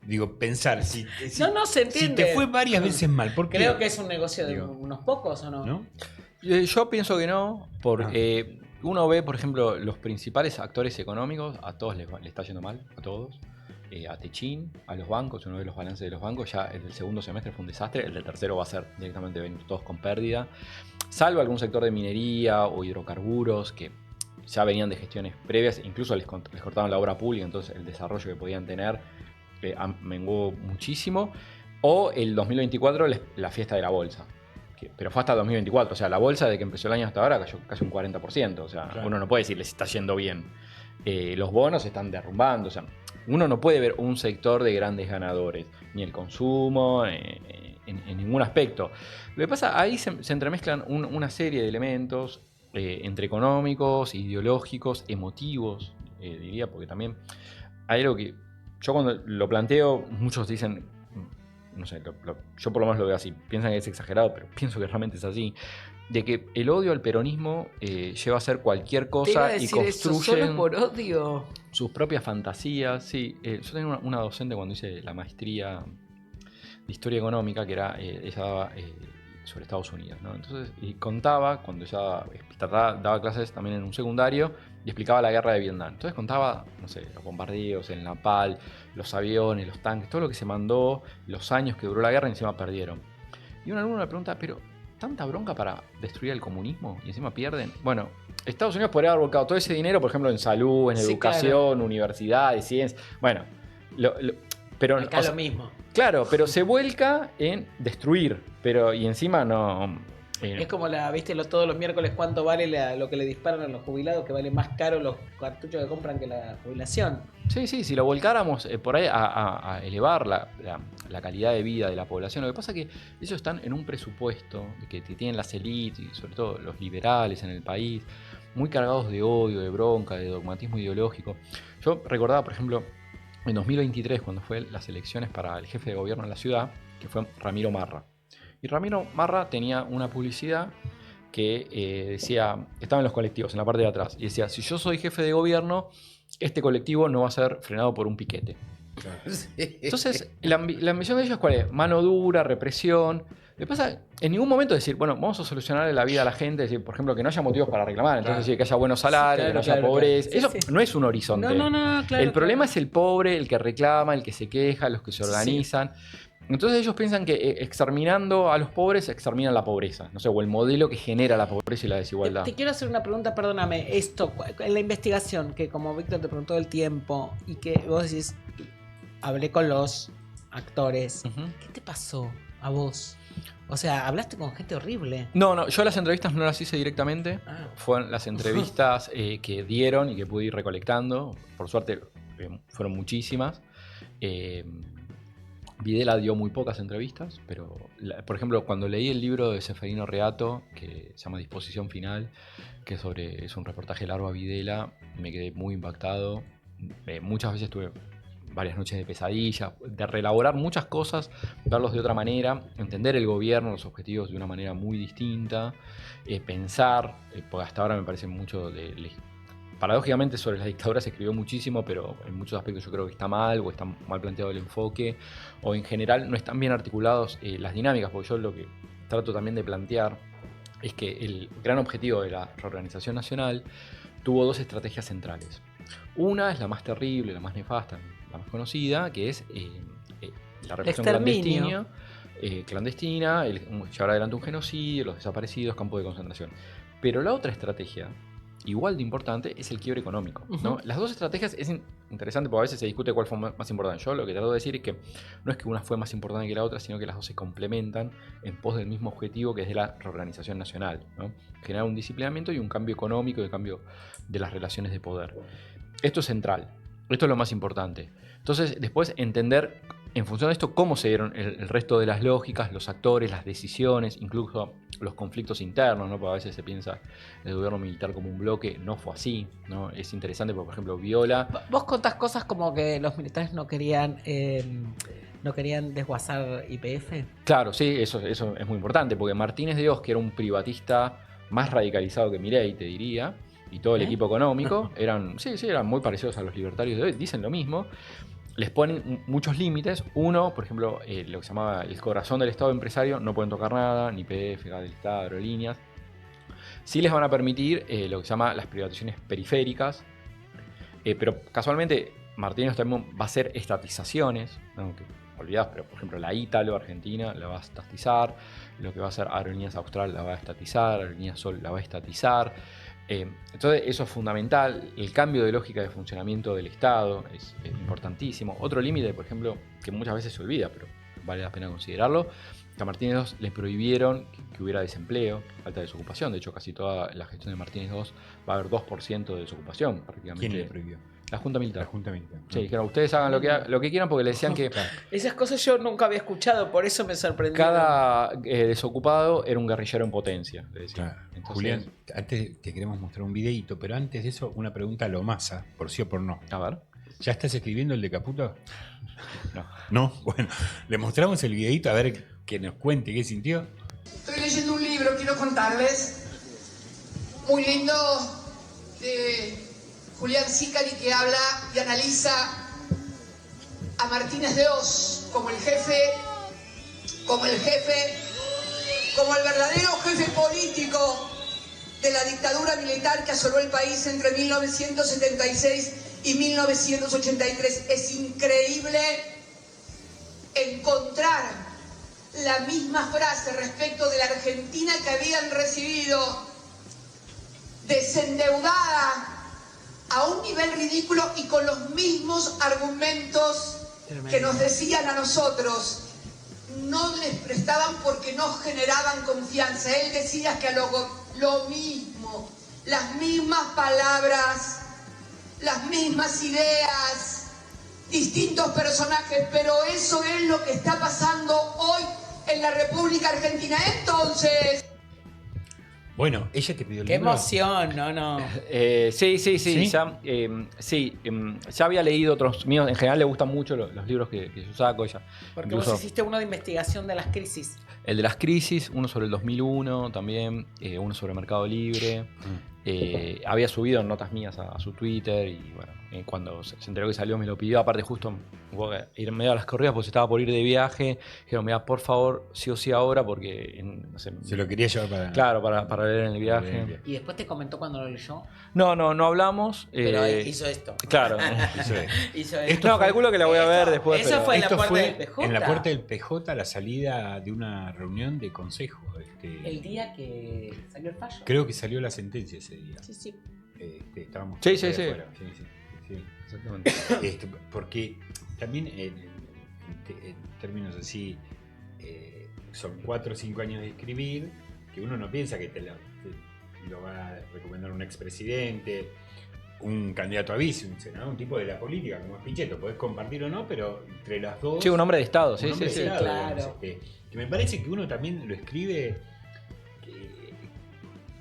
Digo, pensar, si No se entiende. si te fue varias veces mal, ¿por qué? Creo que es un negocio de Digo, unos pocos, ¿o no? ¿no? Yo pienso que no, porque uno ve, por ejemplo, los principales actores económicos, a todos le está yendo mal, a todos. A Techín, a los bancos, uno ve los balances de los bancos, ya el del segundo semestre fue un desastre, el del tercero va a ser directamente venir todos con pérdida, salvo algún sector de minería o hidrocarburos que ya venían de gestiones previas, incluso les cortaron la obra pública, entonces el desarrollo que podían tener menguó muchísimo. O el 2024, la fiesta de la bolsa. Pero fue hasta 2024, o sea, la bolsa de que empezó el año hasta ahora cayó casi un 40%, o sea, claro. Uno no puede decir les está yendo bien. Los bonos se están derrumbando, o sea, uno no puede ver un sector de grandes ganadores, ni el consumo, en ningún aspecto. Lo que pasa, ahí se entremezclan una serie de elementos entre económicos, ideológicos, emotivos, diría, porque también hay algo que yo cuando lo planteo, muchos dicen, no sé, yo por lo menos lo veo así, piensan que es exagerado, pero pienso que realmente es así, de que el odio al peronismo lleva a hacer cualquier cosa y construyen solo por odio sus propias fantasías. Sí, yo tenía una docente cuando hice la maestría de Historia Económica, que era, ella daba sobre Estados Unidos, ¿no? Entonces, y contaba, cuando ella daba clases también en un secundario, y explicaba la guerra de Vietnam. Entonces contaba, no sé, los bombardeos, el napalm, los aviones, los tanques, todo lo que se mandó, los años que duró la guerra y encima perdieron. Y un alumno le pregunta, pero ¿tanta bronca para destruir el comunismo y encima pierden? Bueno, Estados Unidos podría haber volcado todo ese dinero, por ejemplo, en salud, en educación, claro, universidades, ciencias. Bueno, pero acá lo mismo. Claro, pero se vuelca en destruir, y encima no. Es como ¿viste? Todos los miércoles cuánto vale lo que le disparan a los jubilados, que vale más caro los cartuchos que compran que la jubilación. Sí, si lo volcáramos por ahí a elevar la calidad de vida de la población, lo que pasa es que ellos están en un presupuesto que tienen las élites y sobre todo los liberales en el país, muy cargados de odio, de bronca, de dogmatismo ideológico. Yo recordaba, por ejemplo, en 2023, cuando fue las elecciones para el jefe de gobierno en la ciudad, que fue Ramiro Marra. Y Ramiro Marra tenía una publicidad que decía, estaba en los colectivos, en la parte de atrás, y decía, si yo soy jefe de gobierno, este colectivo no va a ser frenado por un piquete. Claro. Sí. Entonces, la ambición de ellos, ¿cuál es? Mano dura, represión. Lo que pasa, en ningún momento decir, bueno, vamos a solucionar la vida a la gente, decir, por ejemplo, que no haya motivos para reclamar, entonces decir que haya buenos salarios, que no haya pobreza. Sí, eso no es un horizonte. No, claro. El problema es el pobre, el que reclama, el que se queja, los que se organizan. Sí. Entonces ellos piensan que exterminando a los pobres exterminan la pobreza, no sé, o el modelo que genera la pobreza y la desigualdad. Te quiero hacer una pregunta, perdóname, esto, en la investigación, que como Víctor te preguntó del tiempo, y que vos decís, hablé con los actores, ¿qué te pasó a vos? O sea, hablaste con gente horrible. No, yo las entrevistas no las hice directamente, fueron las entrevistas que dieron y que pude ir recolectando, por suerte fueron muchísimas. Videla dio muy pocas entrevistas, pero por ejemplo, cuando leí el libro de Seferino Reato, que se llama Disposición Final, que es un reportaje largo a Videla, me quedé muy impactado. Muchas veces varias noches de pesadilla, de reelaborar muchas cosas, verlos de otra manera, entender el gobierno, los objetivos de una manera muy distinta, pensar, porque hasta ahora me parece mucho paradójicamente sobre las dictaduras se escribió muchísimo, pero en muchos aspectos yo creo que está mal, o está mal planteado el enfoque, o en general no están bien articulados las dinámicas, porque yo lo que trato también de plantear es que el gran objetivo de la reorganización nacional tuvo dos estrategias centrales. Una es la más terrible, la más nefasta, la más conocida, que es la represión clandestina, llevar adelante un genocidio, los desaparecidos, campos de concentración. Pero la otra estrategia, igual de importante, es el quiebre económico, ¿no? Las dos estrategias es interesante porque a veces se discute cuál fue más importante. Yo lo que trato de decir es que no es que una fue más importante que la otra, sino que las dos se complementan en pos del mismo objetivo, que es de la reorganización nacional, ¿no? Generar un disciplinamiento y un cambio económico y un cambio de las relaciones de poder. Esto es central, esto es lo más importante. Entonces, después entender en función de esto cómo se dieron el resto de las lógicas, los actores, las decisiones, incluso los conflictos internos, ¿no? Porque a veces se piensa el gobierno militar como un bloque, no fue así, ¿no? Es interesante porque, por ejemplo, Viola... Vos contás cosas como que los militares no querían desguazar YPF. Claro, sí, eso es muy importante, porque Martínez de Oz, que era un privatista más radicalizado que Milei, te diría, y todo el equipo económico, eran muy parecidos a los libertarios de hoy, dicen lo mismo. Les ponen muchos límites. Uno, por ejemplo, lo que se llamaba el corazón del Estado empresario, no pueden tocar nada, ni PF, gas del Estado, aerolíneas. Sí les van a permitir lo que se llama las privatizaciones periféricas, pero casualmente Martínez también va a hacer estatizaciones, aunque olvidadas, pero por ejemplo la Ítalo Argentina la va a estatizar, lo que va a hacer Aerolíneas Austral la va a estatizar, Aerolíneas Sol la va a estatizar. Entonces eso es fundamental. El cambio de lógica de funcionamiento del Estado es importantísimo. Otro límite, por ejemplo, que muchas veces se olvida, pero vale la pena considerarlo, que a Martínez II le prohibieron que hubiera desempleo, falta de desocupación. De hecho, casi toda la gestión de Martínez II va a haber 2% de desocupación prácticamente. ¿Quién le prohibió? La Junta Militar. La Junta Militar. Sí, dijeron, ustedes hagan lo que quieran, porque le decían que Esas cosas yo nunca había escuchado, por eso me sorprendió. cada desocupado era un guerrillero en potencia, le decían. Claro. Entonces, Julián, antes te queremos mostrar un videíto, pero antes de eso, una pregunta a lo masa, por sí o por no. a ver. ¿Ya estás escribiendo el de Caputo? No. ¿No? Bueno, le mostramos el videíto a ver que nos cuente qué sintió. Estoy leyendo un libro, quiero contarles, muy lindo, de Julián Zicari, que habla y analiza a Martínez de Oz como el verdadero jefe político de la dictadura militar que asoló el país entre 1976 y 1983. Es increíble encontrar la misma frase respecto de la Argentina que habían recibido desendeudada a un nivel ridículo y con los mismos argumentos que nos decían a nosotros. No les prestaban porque no generaban confianza. Él decía que a lo mismo, las mismas palabras, las mismas ideas, distintos personajes, pero eso es lo que está pasando hoy en la República Argentina. Entonces... Bueno, ella te pidió el ¡Qué libro. emoción! No. ¿Sí? Ya había leído otros míos. En general le gustan mucho los libros que yo saco. Porque Incluso vos hiciste uno de investigación de las crisis. el de las crisis, uno sobre el 2001 también, uno sobre Mercado Libre. Había subido notas mías a su Twitter y bueno, cuando se enteró que salió me lo pidió. Aparte justo ir medio a las corridas porque estaba por ir de viaje. Dijeron, mira, por favor, sí o sí ahora porque no sé, Se lo quería llevar para... claro, para leer en el viaje. Y después te comentó cuando lo leyó. No hablamos. Pero hizo esto. Claro. Eso es. Hizo Esto No, fue- calculo que la voy a ver después. Eso pero- fue en la Esto puerta fue del PJ. en la puerta del PJ, la salida de una reunión de consejo. El día que salió el fallo. Creo que salió la sentencia ese día. Sí. Estábamos Sí. afuera. Sí. Exactamente. Porque también en términos así, son 4 o 5 años de escribir, que uno no piensa que te lo va a recomendar un expresidente, un candidato a vice, un senador, un tipo de la política como es Pichetto. Podés compartir o no, pero entre las dos... Sí, un hombre de Estado, sí, un hombre sí, de sí. Estado, claro. digamos, que me parece que uno también lo escribe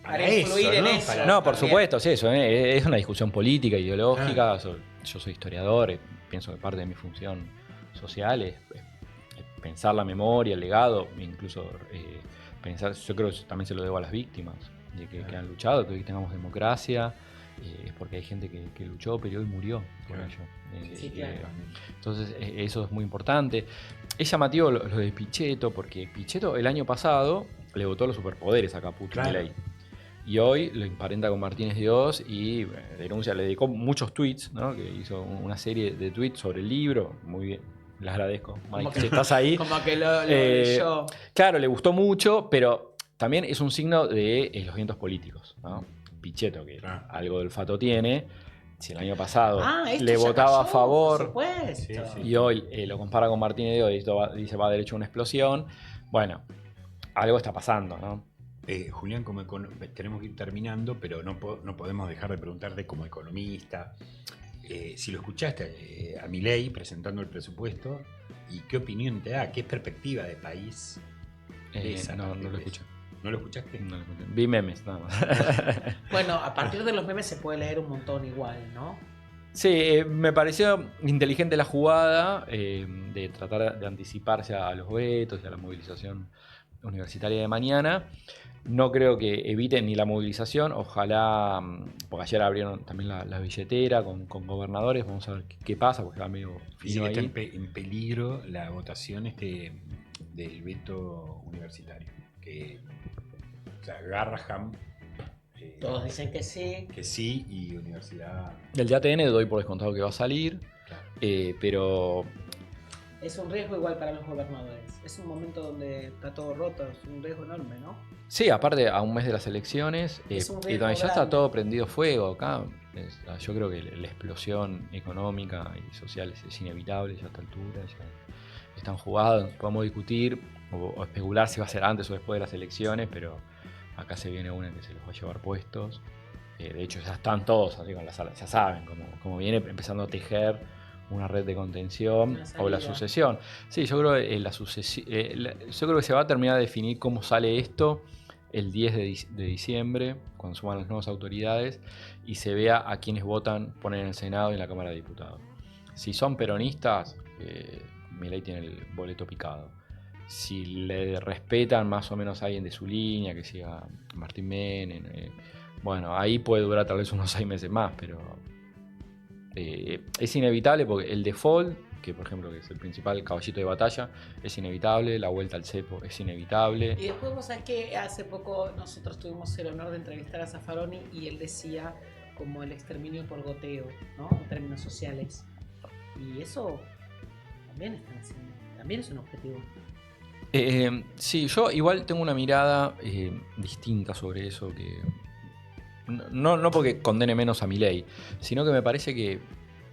Para influir en eso. No, por supuesto, sí, eso es una discusión política, ideológica, yo soy historiador, pienso que parte de mi función social es pensar la memoria, el legado, incluso pensar, yo creo que también se lo debo a las víctimas, de que han luchado, que hoy tengamos democracia, es porque hay gente que luchó, peleó y murió por ello. Sí, claro. Entonces eso es muy importante. Es llamativo lo de Pichetto, porque Pichetto el año pasado le votó los superpoderes a Caputo y Milei. Y hoy lo emparenta con Martínez de Oz y denuncia, le dedicó muchos tweets, ¿no? Que hizo una serie de tweets sobre el libro. Muy bien, le agradezco, Mike, si estás ahí. Como que lo leyó. Claro, le gustó mucho, pero también es un signo de los vientos políticos, ¿no? Pichetto, que algo de olfato tiene, si el año pasado le votaba a favor y hoy lo compara con Martínez de Oz y esto dice va derecho a una explosión, bueno, algo está pasando, ¿no? Julián, tenemos que ir terminando, pero no podemos dejar de preguntarte como economista, si lo escuchaste a Milei presentando el presupuesto y qué opinión te da, qué perspectiva de país. No lo escuché. ¿No lo escuchaste? No lo escuché. Vi memes, nada más. Bueno, a partir de los memes se puede leer un montón igual, ¿no? Sí, me pareció inteligente la jugada de tratar de anticiparse a los vetos y a la movilización universitaria de mañana. No creo que eviten ni la movilización, ojalá, porque ayer abrieron también la billetera con gobernadores, vamos a ver qué pasa, porque está medio fino ahí. Está en peligro la votación del veto universitario, que o sea, Garraham todos dicen que sí. Que sí, y universidad... El de ATN doy por descontado que va a salir, claro. Pero... Es un riesgo igual para los gobernadores. Es un momento donde está todo roto, es un riesgo enorme, ¿no? Sí, aparte a un mes de las elecciones, y donde ya está todo prendido fuego acá, yo creo que la explosión económica y social es inevitable ya a esta altura, ya están jugados, podemos discutir o especular si va a ser antes o después de las elecciones, pero acá se viene una que se los va a llevar puestos. De hecho ya están todos así con las alas, ya saben cómo viene empezando a tejer una red de contención o la sucesión. Sí, yo creo que yo creo que se va a terminar de definir cómo sale esto el 10 de diciembre, cuando suman las nuevas autoridades y se vea a quienes votan, ponen en el Senado y en la Cámara de Diputados. Si son peronistas, Milei tiene el boleto picado. Si le respetan más o menos a alguien de su línea, que siga Martín Menem, bueno, ahí puede durar tal vez unos 6 meses más, pero es inevitable porque el default, que por ejemplo que es el principal caballito de batalla, es inevitable, la vuelta al cepo es inevitable. Y después vos sabés que hace poco nosotros tuvimos el honor de entrevistar a Zaffaroni y él decía como el exterminio por goteo, ¿no? En términos sociales. Y eso también están haciendo, también es un objetivo. Sí, yo igual tengo una mirada distinta sobre eso, que no porque condene menos a Milei, sino que me parece que,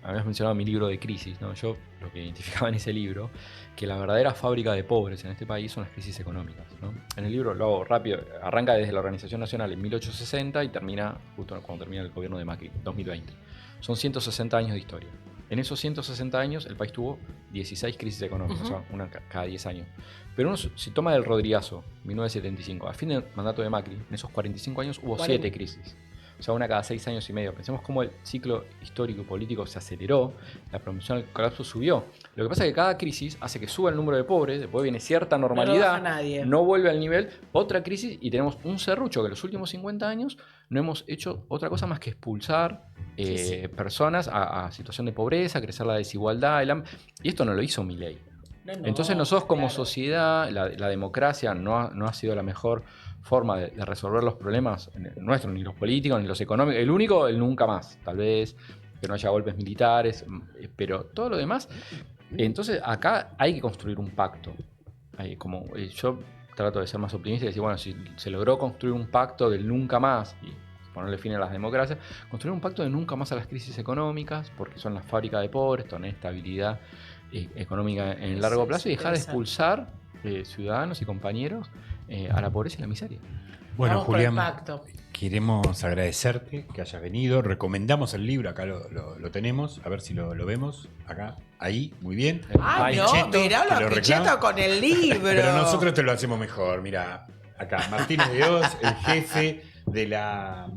habías mencionado mi libro de crisis, ¿no? Yo lo que identificaba en ese libro, que la verdadera fábrica de pobres en este país son las crisis económicas, ¿no? En el libro lo hago rápido, arranca desde la Organización Nacional en 1860 y termina justo cuando termina el gobierno de Macri, 2020. Son 160 años de historia. En esos 160 años el país tuvo 16 crisis económicas, o sea, una cada 10 años. Pero uno, si toma del Rodrigazo, 1975, al fin del mandato de Macri, en esos 45 años hubo 7 crisis. O sea, una cada 6 años y medio. Pensemos cómo el ciclo histórico y político se aceleró, la promoción al colapso subió. Lo que pasa es que cada crisis hace que suba el número de pobres, después viene cierta normalidad, no vuelve al nivel, otra crisis y tenemos un serrucho que en los últimos 50 años no hemos hecho otra cosa más que expulsar personas a situación de pobreza, crecer la desigualdad. Y esto no lo hizo Milei. Entonces nosotros como sociedad, la democracia no ha sido la mejor forma de resolver los problemas nuestros, ni los políticos, ni los económicos. El único, el nunca más, tal vez, que no haya golpes militares, pero todo lo demás. Entonces acá hay que construir un pacto. Yo trato de ser más optimista y decir, bueno, si se logró construir un pacto del nunca más, y ponerle fin a las democracias, construir un pacto de nunca más a las crisis económicas, porque son las fábricas de pobres, con estabilidad económica en el largo plazo, y dejar de expulsar ciudadanos y compañeros a la pobreza y la miseria. Bueno, Julián, queremos agradecerte que hayas venido. Recomendamos el libro, acá lo tenemos, a ver si lo vemos. Acá, ahí, muy bien. ¡Ay, no! Mirá los Pichetto con el libro. Pero nosotros te lo hacemos mejor. Mira, acá, Martínez de Oz, el jefe de la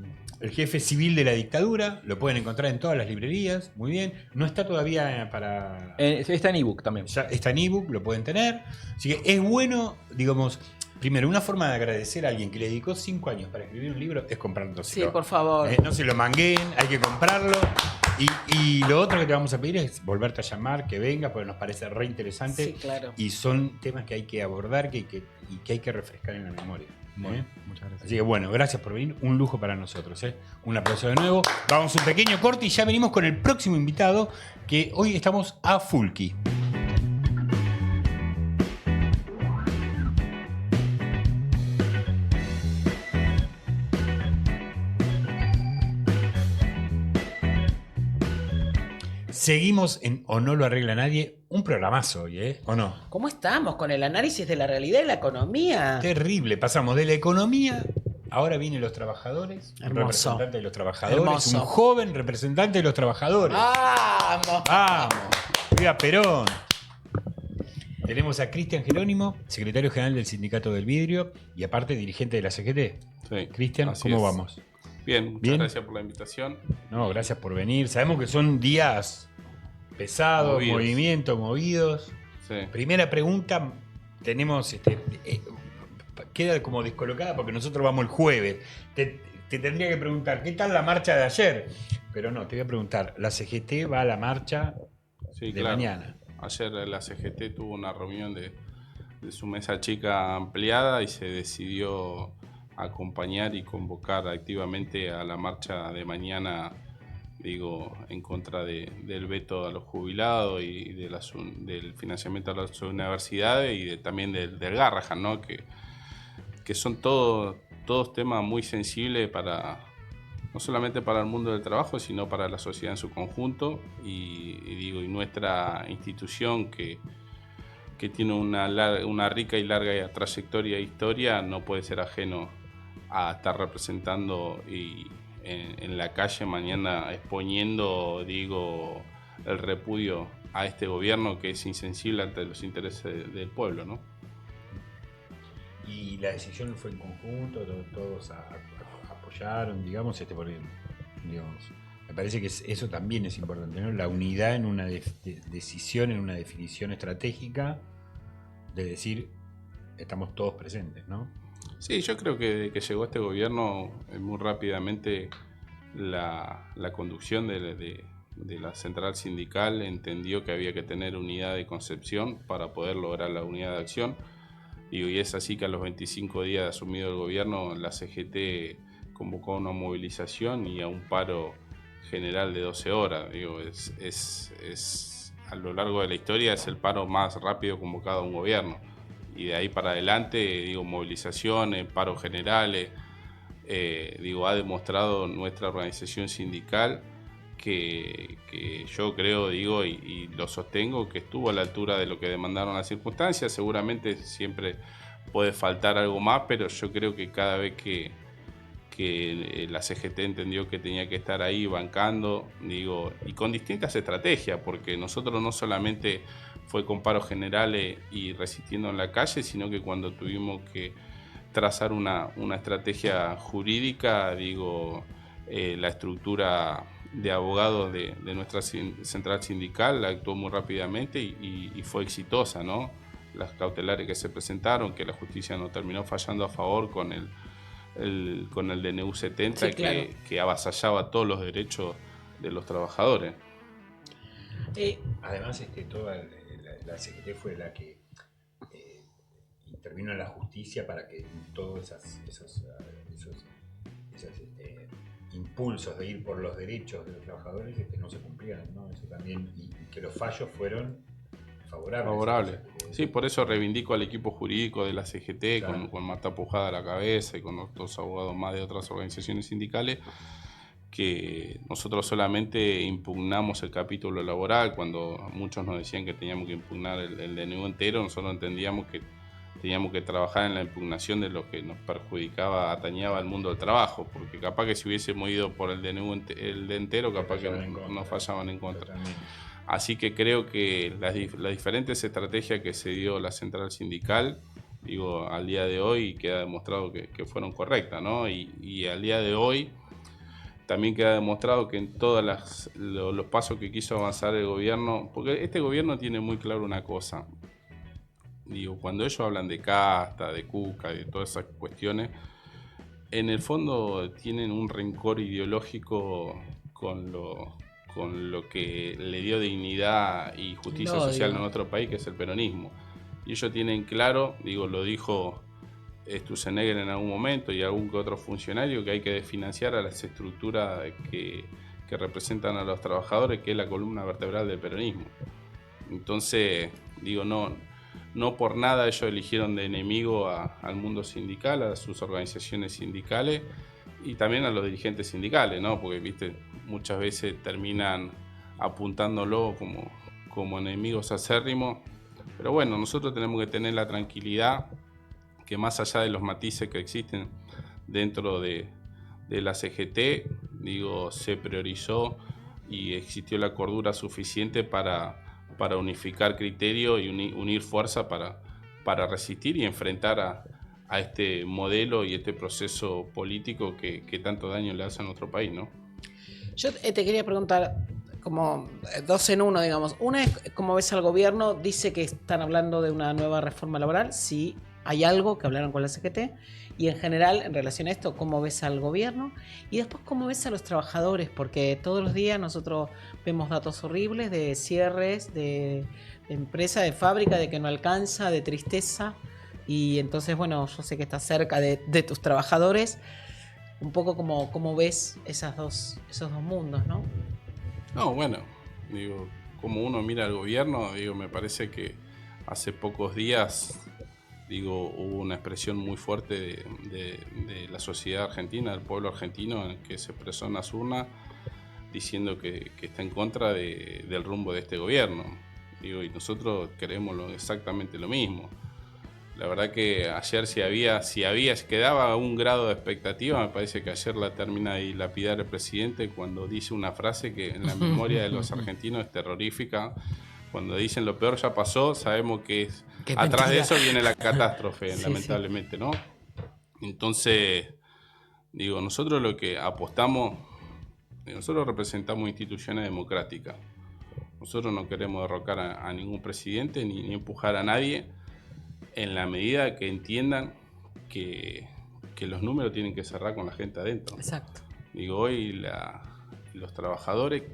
El jefe civil de la dictadura, lo pueden encontrar en todas las librerías, muy bien. No está todavía para... Está en ebook también. Ya está en ebook, lo pueden tener. Así que es bueno, digamos, primero, una forma de agradecer a alguien que le dedicó 5 años para escribir un libro es comprándoselo. Sí, por favor. No se lo mangueen, hay que comprarlo. Y lo otro que te vamos a pedir es volverte a llamar, que venga, porque nos parece re interesante. Sí, claro. Y son temas que hay que abordar y que hay que refrescar en la memoria. Bueno, muchas gracias. Así que bueno, gracias por venir. Un lujo para nosotros. Un aplauso de nuevo. Vamos a un pequeño corte y ya venimos con el próximo invitado, que hoy estamos a Fulki. Seguimos en O no lo arregla nadie, un programazo hoy, ¿o no? ¿Cómo estamos con el análisis de la realidad y la economía? Terrible, pasamos de la economía, ahora vienen los trabajadores, un Hermoso. representante de los trabajadores, Hermoso. un joven representante de los trabajadores. ¡Vamos! ¡Vamos! ¡Viva Perón! Tenemos a Cristian Jerónimo, secretario general del Sindicato del Vidrio y aparte dirigente de la CGT. Sí, Cristian, así ¿cómo es. vamos? Bien, muchas Bien. gracias por la invitación. No, gracias por venir. Sabemos que son días pesados, Movidos. movimientos, movidos. Sí. Primera pregunta, tenemos, queda como descolocada porque nosotros vamos el jueves. Te tendría que preguntar, ¿qué tal la marcha de ayer? Pero no, te voy a preguntar, ¿la CGT va a la marcha Sí, de claro. mañana? Ayer la CGT tuvo una reunión de su mesa chica ampliada y se decidió acompañar y convocar activamente a la marcha de mañana, digo, en contra del veto a los jubilados y del financiamiento a las universidades y también del Garrahan, ¿no? Que son todos temas muy sensibles no solamente para el mundo del trabajo, sino para la sociedad en su conjunto y nuestra institución que tiene una rica y larga trayectoria e historia no puede ser ajeno a estar representando en la calle mañana exponiendo, el repudio a este gobierno que es insensible ante los intereses del pueblo, ¿no? Y la decisión fue en conjunto, todos apoyaron, digamos, porque, digamos, me parece que eso también es importante, ¿no? La unidad en una decisión, en una definición estratégica, de decir, estamos todos presentes, ¿no? Sí, yo creo que desde que llegó este gobierno, muy rápidamente la conducción de la central sindical entendió que había que tener unidad de concepción para poder lograr la unidad de acción. Y es así que a los 25 días de asumido el gobierno, la CGT convocó a una movilización y a un paro general de 12 horas. A lo largo de la historia es el paro más rápido convocado a un gobierno. Y de ahí para adelante, movilizaciones, paros generales, ha demostrado nuestra organización sindical que yo creo, y lo sostengo, que estuvo a la altura de lo que demandaron las circunstancias. Seguramente siempre puede faltar algo más, pero yo creo que cada vez que la CGT entendió que tenía que estar ahí bancando, y con distintas estrategias, porque nosotros no solamente fue con paros generales y resistiendo en la calle, sino que cuando tuvimos que trazar una estrategia jurídica, la estructura de abogados de nuestra central sindical actuó muy rápidamente y fue exitosa, ¿no? Las cautelares que se presentaron, que la justicia no terminó fallando a favor con el DNU 70, Sí, claro. que avasallaba todos los derechos de los trabajadores. Además, toda la CGT fue la que intervino en la justicia para que todos esos impulsos de ir por los derechos de los trabajadores no se cumplieran, ¿no? Eso también, y que los fallos fueron favorables. Sí, por eso reivindico al equipo jurídico de la CGT, Claro. con Marta Pujada a la cabeza y con otros abogados más de otras organizaciones sindicales, que nosotros solamente impugnamos el capítulo laboral. Cuando muchos nos decían que teníamos que impugnar el DNU entero, nosotros entendíamos que teníamos que trabajar en la impugnación de lo que nos perjudicaba, atañaba al mundo del trabajo, porque capaz que si hubiésemos ido por el DNU entero, capaz que nos fallaban en contra. Totalmente. Así que creo que las diferentes estrategias que se dio la central sindical, al día de hoy queda demostrado que fueron correctas, ¿no? Y al día de hoy también queda demostrado que en todos los pasos que quiso avanzar el gobierno, porque este gobierno tiene muy claro una cosa, digo, cuando ellos hablan de casta, de cuca, de todas esas cuestiones, en el fondo tienen un rencor ideológico con lo que le dio dignidad y justicia social a nuestro país, que es el peronismo. Y ellos tienen claro, digo, lo dijo Sturzenegger en algún momento y algún que otro funcionario, que hay que desfinanciar a las estructuras que representan a los trabajadores, que es la columna vertebral del peronismo. Entonces, digo, no por nada ellos eligieron de enemigo al mundo sindical, a sus organizaciones sindicales y también a los dirigentes sindicales, ¿no? Porque, viste, muchas veces terminan apuntándolo como enemigos acérrimos. Pero bueno, nosotros tenemos que tener la tranquilidad que más allá de los matices que existen dentro de la CGT, digo, se priorizó y existió la cordura suficiente para unificar criterio y unir fuerza para resistir y enfrentar a este modelo y este proceso político que tanto daño le hace a nuestro país, ¿no? Yo te quería preguntar, como dos en uno, digamos. Una es, ¿cómo ves al gobierno? Dice que están hablando de una nueva reforma laboral. Sí, hay algo que hablaron con la CGT. Y en general, en relación a esto, ¿cómo ves al gobierno? Y después, ¿cómo ves a los trabajadores? Porque todos los días nosotros vemos datos horribles de cierres, de empresa, de fábrica, de que no alcanza, de tristeza. Y entonces, bueno, yo sé que estás cerca de tus trabajadores. Un poco cómo ves esos dos mundos, ¿no? No, bueno, digo, como uno mira al gobierno, digo, me parece que hace pocos días, digo, hubo una expresión muy fuerte de la sociedad argentina, del pueblo argentino, en que se expresó en las urnas diciendo que está en contra del rumbo de este gobierno. Digo, y nosotros queremos exactamente lo mismo. La verdad que ayer si quedaba un grado de expectativa, me parece que ayer la termina de lapidar el presidente cuando dice una frase que en la memoria de los argentinos es terrorífica. Cuando dicen lo peor ya pasó, sabemos que atrás de eso viene la catástrofe, sí, lamentablemente, sí. ¿No? Entonces, digo, nosotros lo que apostamos, nosotros representamos instituciones democráticas. Nosotros no queremos derrocar a ningún presidente ni empujar a nadie, en la medida que entiendan que los números tienen que cerrar con la gente adentro. Exacto. Digo, hoy los trabajadores,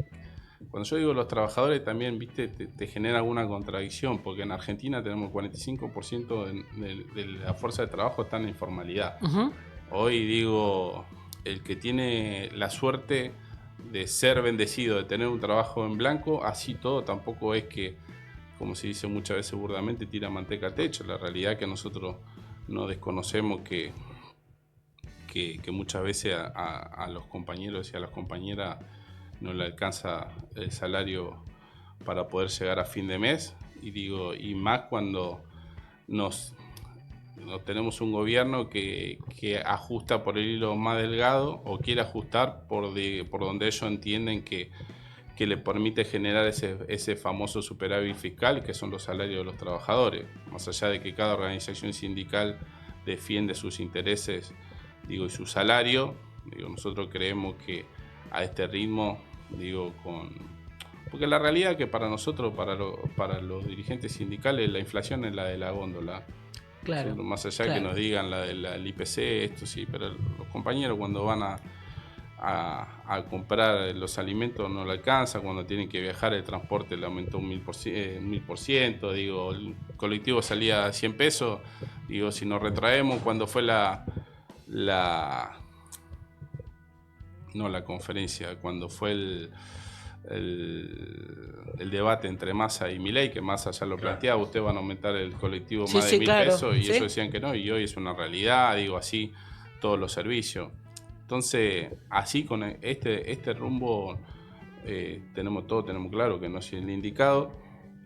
cuando yo digo los trabajadores también, viste, te genera alguna contradicción, porque en Argentina tenemos el 45% de la fuerza de trabajo está en la informalidad. Uh-huh. Hoy digo, el que tiene la suerte de ser bendecido, de tener un trabajo en blanco, así todo tampoco es que, como se dice muchas veces burdamente, tira manteca al techo. La realidad es que nosotros no desconocemos que muchas veces a los compañeros y a las compañeras no le alcanza el salario para poder llegar a fin de mes. Y digo, y más cuando no tenemos un gobierno que ajusta por el hilo más delgado o quiere ajustar por donde ellos entienden que le permite generar ese famoso superávit fiscal, que son los salarios de los trabajadores. Más allá de que cada organización sindical defiende sus intereses, digo, y su salario, digo, nosotros creemos que a este ritmo, digo, porque la realidad es que para nosotros, para los dirigentes sindicales, la inflación es la de la góndola. Claro. Más allá que nos digan la del IPC, esto sí, pero los compañeros cuando van a comprar los alimentos no le alcanza, cuando tienen que viajar el transporte le aumentó un 1000%, digo, el colectivo salía a 100 pesos, digo, si nos retraemos, cuando fue la conferencia, cuando fue el debate entre Massa y Milei, que Massa ya lo planteaba, ustedes van a aumentar el colectivo más de 1000 pesos, y ellos decían que no, y hoy es una realidad, digo, así todos los servicios. Entonces, así con este rumbo tenemos claro que no es el indicado.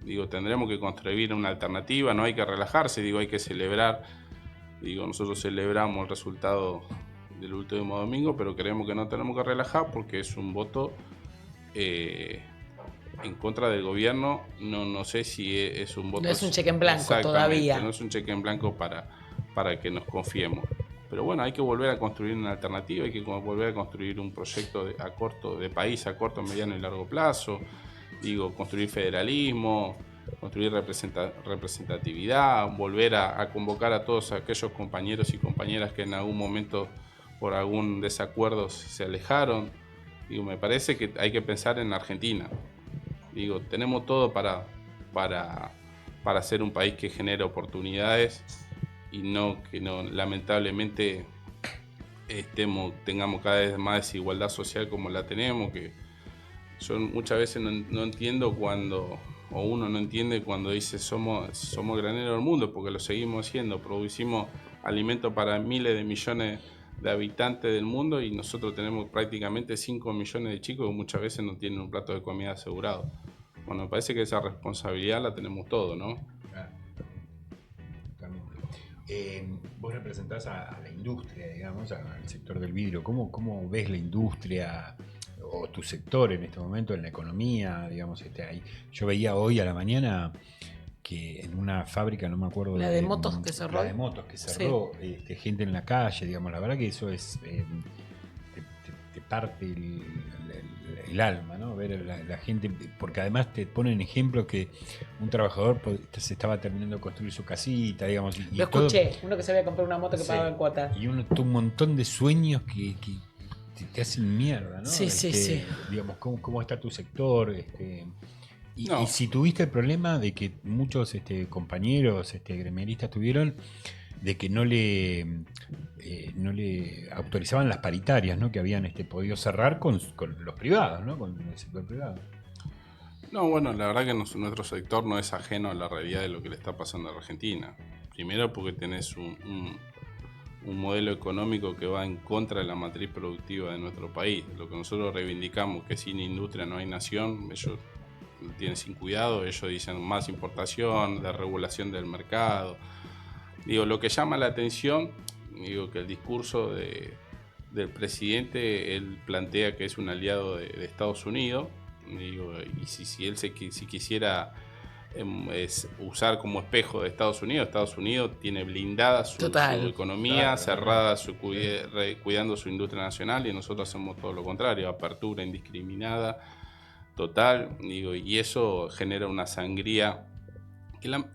Digo, tendremos que construir una alternativa, no hay que relajarse, digo, hay que celebrar. Digo, nosotros celebramos el resultado del último domingo, pero creemos que no tenemos que relajar porque es un voto en contra del gobierno. No sé si es un voto... No es un cheque en blanco todavía. No es un cheque en blanco para que nos confiemos. Pero bueno, hay que volver a construir una alternativa, hay que volver a construir un proyecto de país a corto, mediano y largo plazo. Digo, construir federalismo, construir representatividad, volver a convocar a todos aquellos compañeros y compañeras que en algún momento por algún desacuerdo se alejaron. Digo, me parece que hay que pensar en Argentina. Digo, tenemos todo para ser un país que genere oportunidades y que lamentablemente tengamos cada vez más desigualdad social como la tenemos, que yo muchas veces no entiendo uno no entiende cuando dice somos graneros del mundo, porque lo seguimos haciendo, producimos alimentos para miles de millones de habitantes del mundo y nosotros tenemos prácticamente 5 millones de chicos que muchas veces no tienen un plato de comida asegurado. Bueno, me parece que esa responsabilidad la tenemos todos, ¿no? Claro. Totalmente. Vos representás a la industria, digamos, al sector del vidrio. ¿Cómo ves la industria o tu sector en este momento en la economía? Digamos, ahí. Yo veía hoy a la mañana que en una fábrica, no me acuerdo... La de motos que cerró. La de motos que cerró, sí. Gente en la calle, digamos, la verdad que eso es... te parte el alma, ¿no? Ver la gente, porque además te ponen ejemplos que un trabajador se estaba terminando de construir su casita, digamos. Y lo escuché, uno que se había comprado una moto que pagaba en cuotas. Y un montón de sueños que te hacen mierda, ¿no? Sí. Digamos, ¿cómo está tu sector? Y si tuviste el problema de que muchos compañeros gremialistas tuvieron de que no le autorizaban las paritarias, ¿no? Que habían podido cerrar con los privados, ¿no? Con el sector privado. No, bueno, la verdad que nuestro sector no es ajeno a la realidad de lo que le está pasando a Argentina. Primero porque tenés un modelo económico que va en contra de la matriz productiva de nuestro país. Lo que nosotros reivindicamos, que sin industria no hay nación, ellos lo tienen sin cuidado, ellos dicen más importación, desregulación del mercado. Digo, lo que llama la atención, digo que el discurso del presidente, él plantea que es un aliado de Estados Unidos, digo, y si él si quisiera usar como espejo de Estados Unidos tiene blindada su economía, cerrada, cuidando su industria nacional, y nosotros hacemos todo lo contrario, apertura indiscriminada, total, digo, y eso genera una sangría.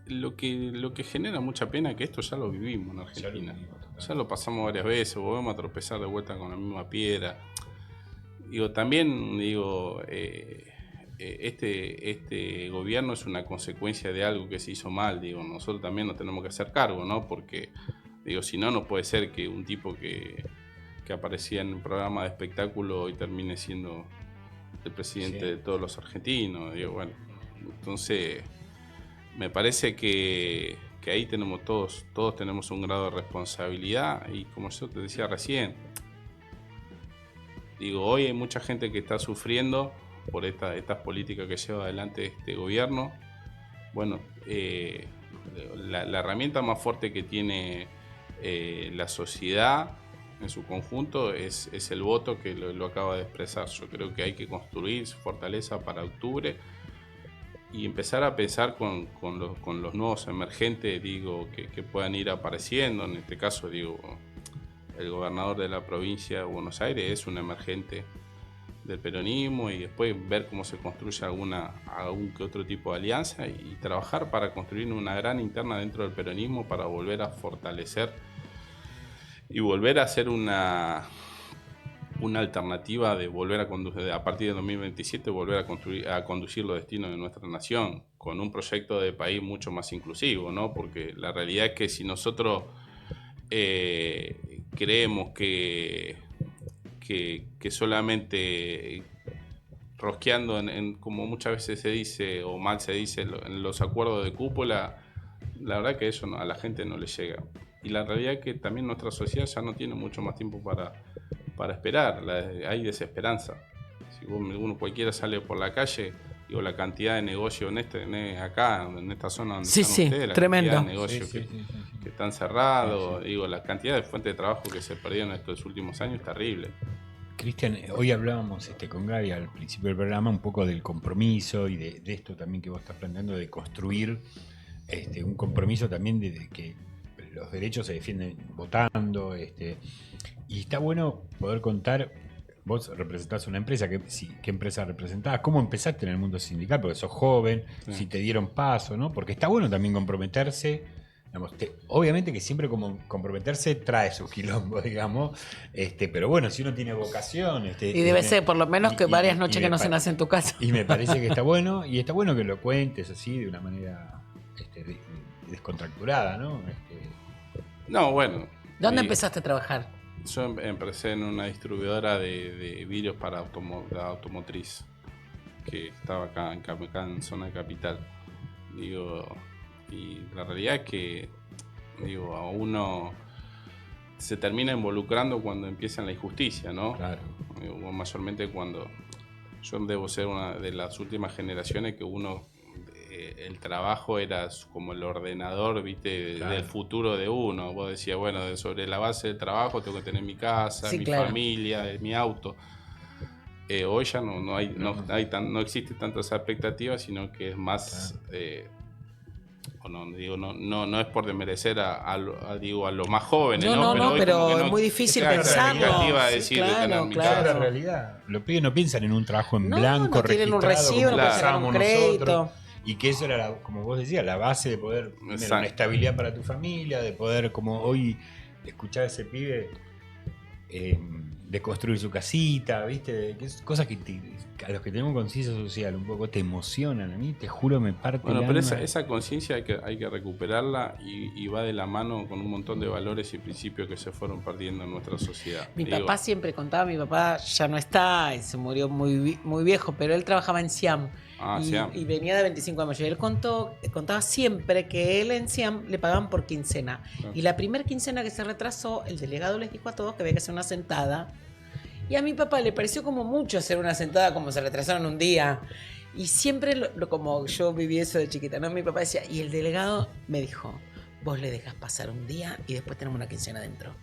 Lo que genera mucha pena es que esto ya lo vivimos en Argentina. Ya lo pasamos varias veces, volvemos a tropezar de vuelta con la misma piedra. Digo, también digo, este gobierno es una consecuencia de algo que se hizo mal. Digo, nosotros también nos tenemos que hacer cargo, ¿no? Porque digo, si no, no puede ser que un tipo que aparecía en un programa de espectáculo hoy termine siendo el presidente de todos los argentinos. Digo, bueno, entonces me parece que ahí tenemos todos tenemos un grado de responsabilidad, y como yo te decía recién, digo, hoy hay mucha gente que está sufriendo por estas políticas que lleva adelante este gobierno. Bueno, la herramienta más fuerte que tiene la sociedad en su conjunto es el voto, que lo acaba de expresar. Yo creo que hay que construir su fortaleza para octubre y empezar a pensar con los nuevos emergentes, digo, que puedan ir apareciendo. En este caso, digo, el gobernador de la provincia de Buenos Aires es un emergente del peronismo, y después ver cómo se construye algún que otro tipo de alianza y trabajar para construir una gran interna dentro del peronismo para volver a fortalecer y volver a hacer una alternativa de volver a conducir, a partir de 2027, volver a conducir los destinos de nuestra nación con un proyecto de país mucho más inclusivo, ¿no? Porque la realidad es que si nosotros creemos que solamente rosqueando como muchas veces se dice o mal se dice en los acuerdos de cúpula, la verdad que eso a la gente no le llega. Y la realidad es que también nuestra sociedad ya no tiene mucho más tiempo para esperar, hay desesperanza. Si uno cualquiera sale por la calle, digo, la cantidad de negocios acá, en esta zona donde están ustedes, la tremendo. cantidad de negocios que están cerrados, digo, la cantidad de fuentes de trabajo que se perdieron en estos últimos años es terrible. Cristian, hoy hablábamos con Gaby al principio del programa un poco del compromiso y de esto también que vos estás planteando, de construir un compromiso también de que los derechos se defienden votando, y está bueno poder contar. Vos representás una empresa, ¿qué empresa representás? ¿Cómo empezaste en el mundo sindical? Porque sos joven, si te dieron paso, ¿no? Porque está bueno también comprometerse. Digamos, obviamente que siempre como comprometerse trae su quilombo, digamos. Pero bueno, si uno tiene vocación. Y debe ser por lo menos que varias noches que no se nace en tu casa. Y me parece que está bueno, y está bueno que lo cuentes así, de una manera descontracturada, ¿no? No, bueno. ¿Dónde empezaste a trabajar? Yo empecé en una distribuidora de vidrios para la automotriz, que estaba acá en zona de capital. Digo, y la realidad es que a uno se termina involucrando cuando empieza en la injusticia, ¿no? Claro. Mayormente cuando yo debo ser una de las últimas generaciones que el trabajo era como el ordenador, ¿viste? Claro. Del futuro de uno. Vos decías, bueno, sobre la base del trabajo tengo que tener mi casa, mi familia, mi auto. Hoy ya no existe tanta esa expectativa, sino que es más... no es por desmerecer a los más jóvenes, pero es muy difícil pensarlo. La realidad. Los pibes no piensan en un trabajo en blanco, no tienen un registrado, recibo, como no piensan en un crédito. nosotros. Y que eso era, como vos decías, la base de poder tener una estabilidad para tu familia, de poder, como hoy, escuchar a ese pibe de construir su casita, ¿viste? Cosas que a los que tenemos conciencia social un poco te emocionan. A mí, te juro, me parte el alma. Pero esa conciencia hay que recuperarla y va de la mano con un montón de valores y principios que se fueron perdiendo en nuestra sociedad. Mi papá siempre contaba, mi papá ya no está y se murió muy, muy viejo, pero él trabajaba en Siam. Y venía de 25 de mayo. Y él contaba siempre que él en Siam le pagaban por quincena. Y la primera quincena que se retrasó, el delegado les dijo a todos que había que hacer una sentada. Y a mi papá le pareció como mucho hacer una sentada, como se retrasaron un día. Y siempre, como yo viví eso de chiquita, ¿no? Mi papá decía, y el delegado me dijo, vos le dejas pasar un día y después tenemos una quincena dentro.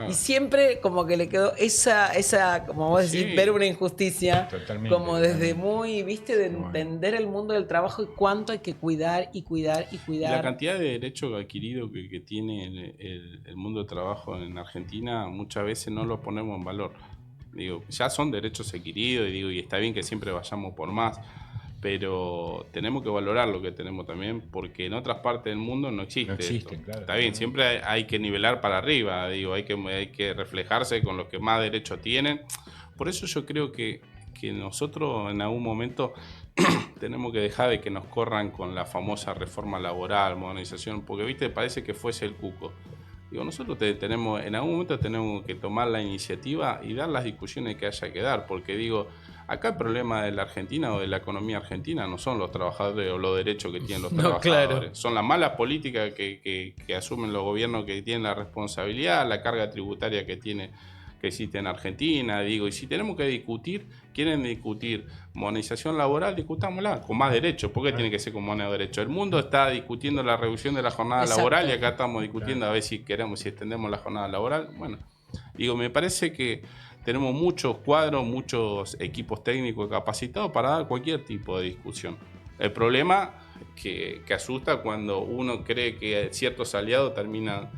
Y siempre como que le quedó esa como vos decís, ver una injusticia. Totalmente, como desde muy, viste, de entender el mundo del trabajo y cuánto hay que cuidar y cuidar y cuidar. La cantidad de derechos adquiridos que tiene el mundo del trabajo en Argentina muchas veces no lo ponemos en valor. Ya son derechos adquiridos y está bien que siempre vayamos por más, pero tenemos que valorar lo que tenemos también, porque en otras partes del mundo no existe esto. Claro. Está bien, siempre hay que nivelar para arriba, hay que reflejarse con los que más derechos tienen. Por eso yo creo que nosotros en algún momento tenemos que dejar de que nos corran con la famosa reforma laboral, modernización, porque viste, parece que fuese el cuco. Nosotros en algún momento tenemos que tomar la iniciativa y dar las discusiones que haya que dar, porque acá el problema de la Argentina o de la economía argentina no son los trabajadores o los derechos que tienen los trabajadores, claro. Son las malas políticas que asumen los gobiernos que tienen la responsabilidad, la carga tributaria que existe en Argentina, y si tenemos que quieren discutir modernización laboral, discutámosla con más derechos. ¿Por qué tiene que ser con más derechos? El mundo está discutiendo la reducción de la jornada laboral y acá estamos discutiendo a ver si extendemos la jornada laboral. Bueno, me parece que tenemos muchos cuadros, muchos equipos técnicos capacitados para dar cualquier tipo de discusión. El problema que asusta cuando uno cree que ciertos aliados terminan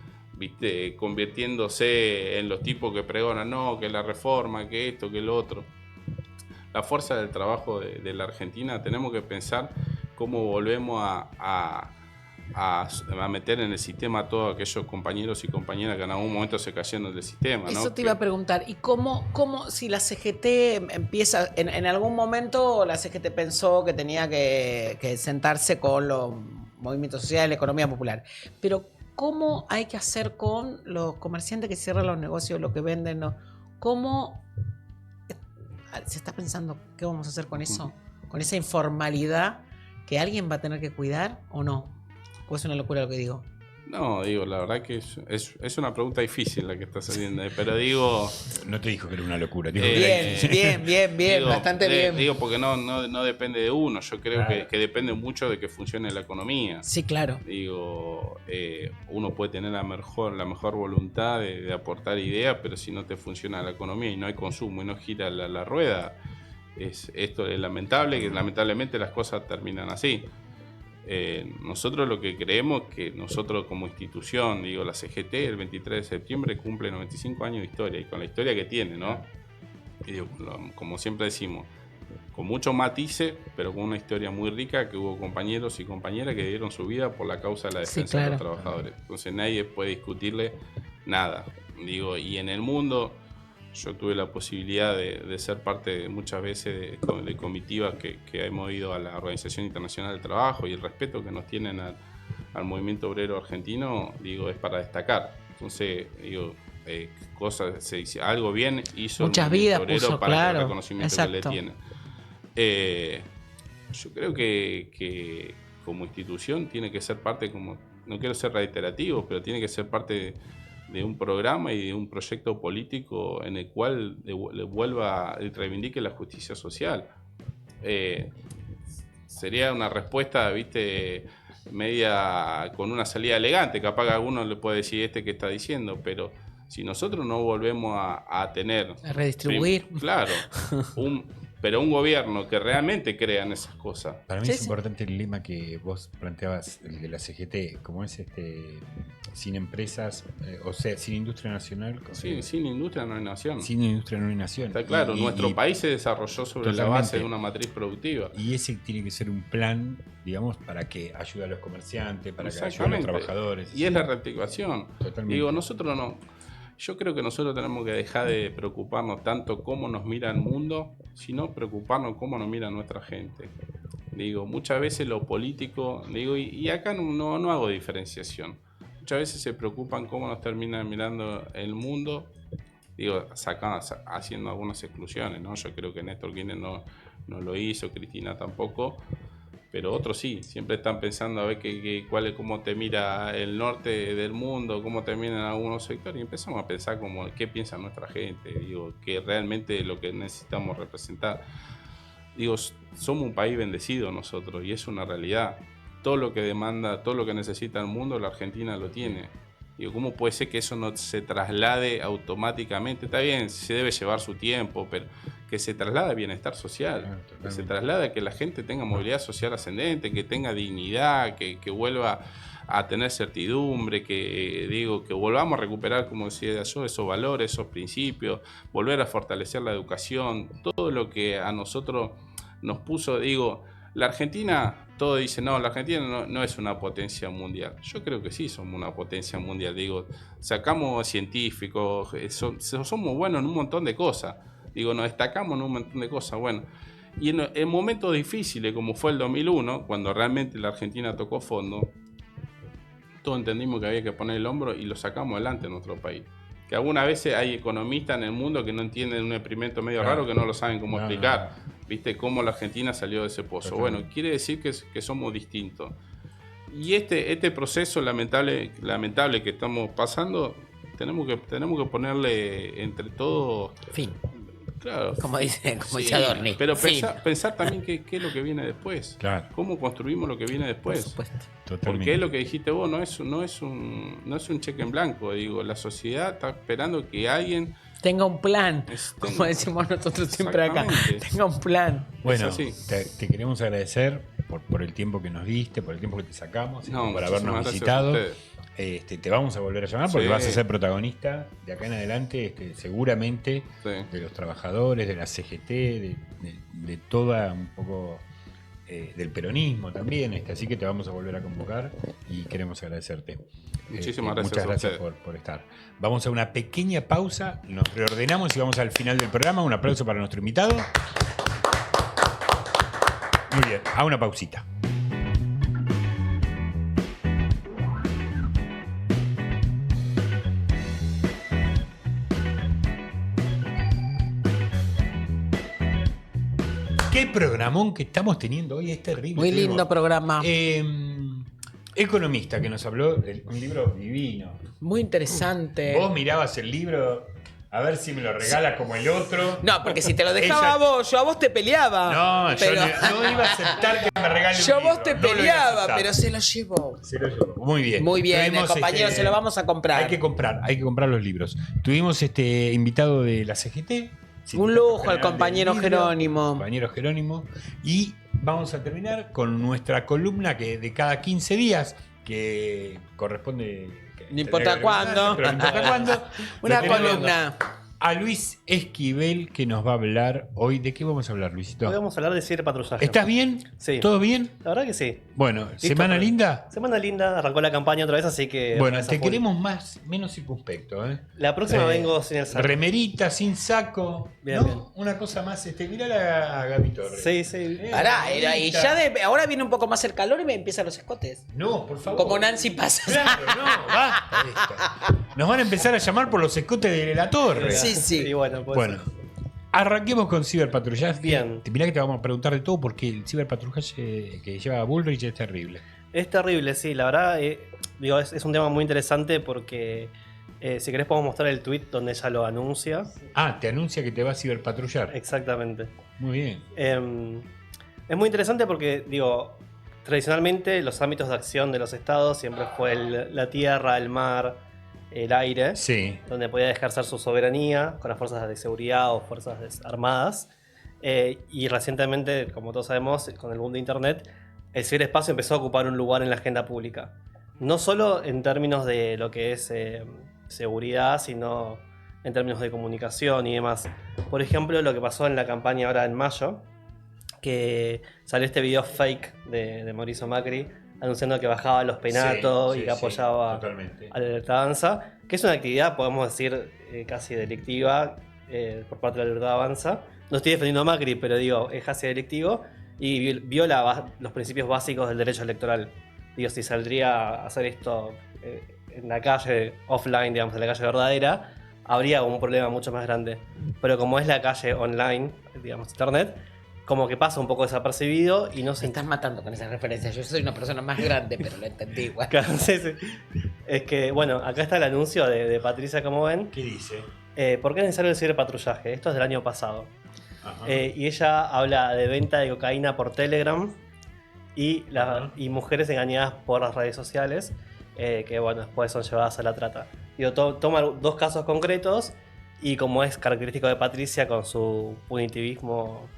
convirtiéndose en los tipos que pregonan, no, que la reforma, que esto, que lo otro. La fuerza del trabajo de la Argentina, tenemos que pensar cómo volvemos a meter en el sistema a todos aquellos compañeros y compañeras que en algún momento se cayeron del sistema, ¿no? Eso te iba a preguntar, ¿y cómo si la CGT empieza, en algún momento la CGT pensó que tenía que sentarse con los movimientos sociales, la economía popular, pero ¿cómo hay que hacer con los comerciantes que cierran los negocios, los que venden? ¿Cómo se está pensando qué vamos a hacer con eso? ¿Con esa informalidad que alguien va a tener que cuidar o no? ¿O es una locura lo que digo? No, la verdad que es una pregunta difícil la que estás haciendo, pero No te dijo que era una locura. Bien, bastante bien. Porque no depende de uno, yo creo que depende mucho de que funcione la economía. Sí, claro. Uno puede tener la mejor voluntad de aportar ideas, pero si no te funciona la economía y no hay consumo y no gira la rueda, esto es lamentable, que lamentablemente las cosas terminan así. Nosotros lo que creemos que nosotros como institución, digo, la CGT, el 23 de septiembre cumple 95 años de historia, y con la historia que tiene, ¿no? Y digo, como siempre decimos, con muchos matices, pero con una historia muy rica, que hubo compañeros y compañeras que dieron su vida por la causa de la defensa de los trabajadores. Entonces nadie puede discutirle nada. Digo, y en el mundo, yo tuve la posibilidad de ser parte muchas veces de comitivas que hemos ido a la Organización Internacional del Trabajo, y el respeto que nos tienen al movimiento obrero argentino, digo, es para destacar. Entonces, digo, cosas, se dice, algo bien hizo muchas el vidas obrero puso, para claro, el reconocimiento exacto. que le tiene. Yo creo que como institución tiene que ser parte, como no quiero ser reiterativo, pero tiene que ser parte de un programa y de un proyecto político en el cual le vuelva y reivindique la justicia social. Sería una respuesta, viste, media con una salida elegante, capaz que a alguno le puede decir que está diciendo, pero si nosotros no volvemos a tener... A redistribuir. Claro, pero un gobierno que realmente crea en esas cosas. Para mí es importante el lema que vos planteabas, el de la CGT, como es sin empresas, o sea, sin industria nacional. Sí, sin industria no hay nación. Sin industria no hay nación. Está claro, nuestro país se desarrolló sobre la base de una matriz productiva. Y ese tiene que ser un plan, digamos, para que ayude a los comerciantes, para que ayude a los trabajadores. Y es la reactivación. Totalmente. Digo, nosotros no... Yo creo que nosotros tenemos que dejar de preocuparnos tanto cómo nos mira el mundo, sino preocuparnos cómo nos mira nuestra gente. Digo, muchas veces lo político, digo, y acá no hago diferenciación. Muchas veces se preocupan cómo nos termina mirando el mundo, digo, haciendo algunas exclusiones, ¿no? Yo creo que Néstor Kirchner no lo hizo, Cristina tampoco, pero otros sí, siempre están pensando a ver cómo te mira el norte del mundo, cómo te miran algunos sectores, y empezamos a pensar como qué piensa nuestra gente, digo, que realmente lo que necesitamos representar. Digo, somos un país bendecido nosotros, y es una realidad. Todo lo que demanda, todo lo que necesita el mundo, la Argentina lo tiene. Digo, ¿cómo puede ser que eso no se traslade automáticamente? Está bien, se debe llevar su tiempo, pero que se traslade a bienestar social, que se traslade a que la gente tenga movilidad social ascendente, que tenga dignidad, que vuelva a tener certidumbre, que volvamos a recuperar, como decía yo, esos valores, esos principios, volver a fortalecer la educación, todo lo que a nosotros nos puso, digo, la Argentina... Todos dicen, no, la Argentina no es una potencia mundial. Yo creo que sí somos una potencia mundial. Digo, sacamos científicos, somos buenos en un montón de cosas. Digo, nos destacamos en un montón de cosas. Bueno, y en momentos difíciles, como fue el 2001, cuando realmente la Argentina tocó fondo, todos entendimos que había que poner el hombro y lo sacamos adelante en nuestro país. Que algunas veces hay economistas en el mundo que no entienden un experimento medio raro, que no lo saben cómo explicar. ¿Viste? Cómo la Argentina salió de ese pozo. Totalmente. Bueno, quiere decir que somos distintos. Y este proceso lamentable que estamos pasando, tenemos que ponerle entre todos... Fin. Claro. Como dice Adorni. Pero pensar también qué es lo que viene después. Claro. ¿Cómo construimos lo que viene después? Por supuesto. Totalmente. Porque es lo que dijiste vos, no es un cheque en blanco. Digo, la sociedad está esperando que alguien tenga un plan, como decimos nosotros siempre acá. Tenga un plan. Bueno, te queremos agradecer por el tiempo que nos diste, por el tiempo que te sacamos, por habernos visitado. Te vamos a volver a llamar porque vas a ser protagonista de acá en adelante, seguramente, de los trabajadores, de la CGT, de toda un poco del peronismo también. Así que te vamos a volver a convocar y queremos agradecerte. Muchísimas gracias. Muchas gracias por estar. Vamos a una pequeña pausa, nos reordenamos y vamos al final del programa. Un aplauso para nuestro invitado. Muy bien, a una pausita. Qué programón que estamos teniendo hoy, es terrible. Muy lindo programa. Economista que nos habló, un libro divino. Muy interesante. Vos mirabas el libro, a ver si me lo regalas como el otro. No, porque si te lo dejaba a vos, yo a vos te peleaba. No, yo no iba a aceptar que me regale un libro. Yo a vos te peleaba, pero se lo llevó. Se lo llevó. Muy bien. Muy bien, compañero, se lo vamos a comprar. Hay que comprar los libros. Tuvimos invitado de la CGT. Un lujo al compañero Jerónimo. Compañero Jerónimo. Y vamos a terminar con nuestra columna que de cada 15 días, que corresponde... No importa cuándo. Pero no importa cuándo. Una Lo tenemos columna. a Luis Esquivel, que nos va a hablar hoy. ¿De qué vamos a hablar, Luisito? Hoy vamos a hablar de ciberpatrullaje. ¿Estás bien? Sí. ¿Todo bien? La verdad que sí. Bueno, Listo, ¿semana pero- linda? Semana linda, arrancó la campaña otra vez, así que... Bueno, otra vez te a full. queremos menos circunspecto, ¿eh? La próxima vengo sin el saco. Remerita, sin saco. Bien, ¿no? bien. Una cosa más. Mirá a Gaby Torres. Sí, sí. Pará, y remerita. ya ahora viene un poco más el calor y me empiezan los escotes. No, por favor. Como Nancy pasa. Claro, no, basta de esto. Nos van a empezar a llamar por los escotes de la torre. Sí, sí. Y bueno, pues... Bueno, arranquemos con ciberpatrullaje. Bien. Mirá que te vamos a preguntar de todo porque el ciberpatrullaje que lleva a Bullrich es terrible. Es terrible, sí. La verdad, digo, es un tema muy interesante porque... si querés podemos mostrar el tweet donde ella lo anuncia. Ah, te anuncia que te va a ciberpatrullar. Exactamente. Muy bien. Es muy interesante porque, digo, tradicionalmente los ámbitos de acción de los estados siempre fue la tierra, el mar, el aire, Sí. donde podía ejercer su soberanía con las fuerzas de seguridad o fuerzas armadas. Y recientemente, como todos sabemos, con el boom de Internet, el ciberespacio empezó a ocupar un lugar en la agenda pública. No solo en términos de lo que es seguridad, sino en términos de comunicación y demás. Por ejemplo, lo que pasó en la campaña ahora en mayo, que salió este video fake de Mauricio Macri anunciando que bajaba los penatos Sí, y sí, que apoyaba sí, totalmente. a la libertad de avanza, que es una actividad, podemos decir, casi delictiva por parte de la libertad de avanza. No estoy defendiendo a Macri, pero digo, es casi delictivo y viola los principios básicos del derecho electoral. Digo, si saldría a hacer esto en la calle offline, digamos, en la calle verdadera, habría un problema mucho más grande. Pero como es la calle online, digamos, internet, como que pasa un poco desapercibido y no Me se estás matando con esas referencias. Yo soy una persona más grande, pero lo entendí igual. Claro, sí, sí. Es que, bueno, acá está el anuncio de Patricia, como ven. ¿Qué dice? ¿Por qué es necesario el ciberpatrullaje? Esto es del año pasado. Ajá. Y ella habla de venta de cocaína por Telegram y mujeres engañadas por las redes sociales, que, bueno, después son llevadas a la trata. Digo, toma dos casos concretos y, como es característico de Patricia con su punitivismo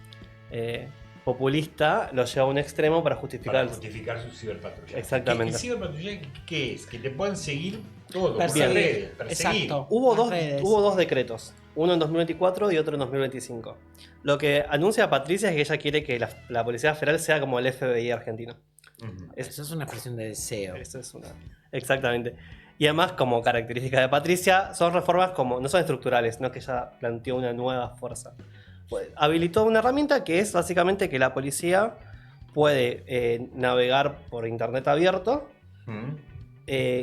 populista, lo lleva a un extremo para justificar. Para justificar su ciberpatrullaje. Exactamente. ¿El ciberpatrullaje qué es? Que te puedan seguir todo por las Perseguir. redes. Perseguir. Exacto. Hubo Las redes. dos decretos, uno en 2024 y otro en 2025. Lo que anuncia Patricia es que ella quiere que la Policía Federal sea como el FBI argentino. Ujú. Eso es una expresión de deseo. Eso es una... Exactamente. Y además, como característica de Patricia, son reformas como no son estructurales, no es que ella planteó una nueva fuerza. Pues, habilitó una herramienta que es básicamente que la policía puede navegar por internet abierto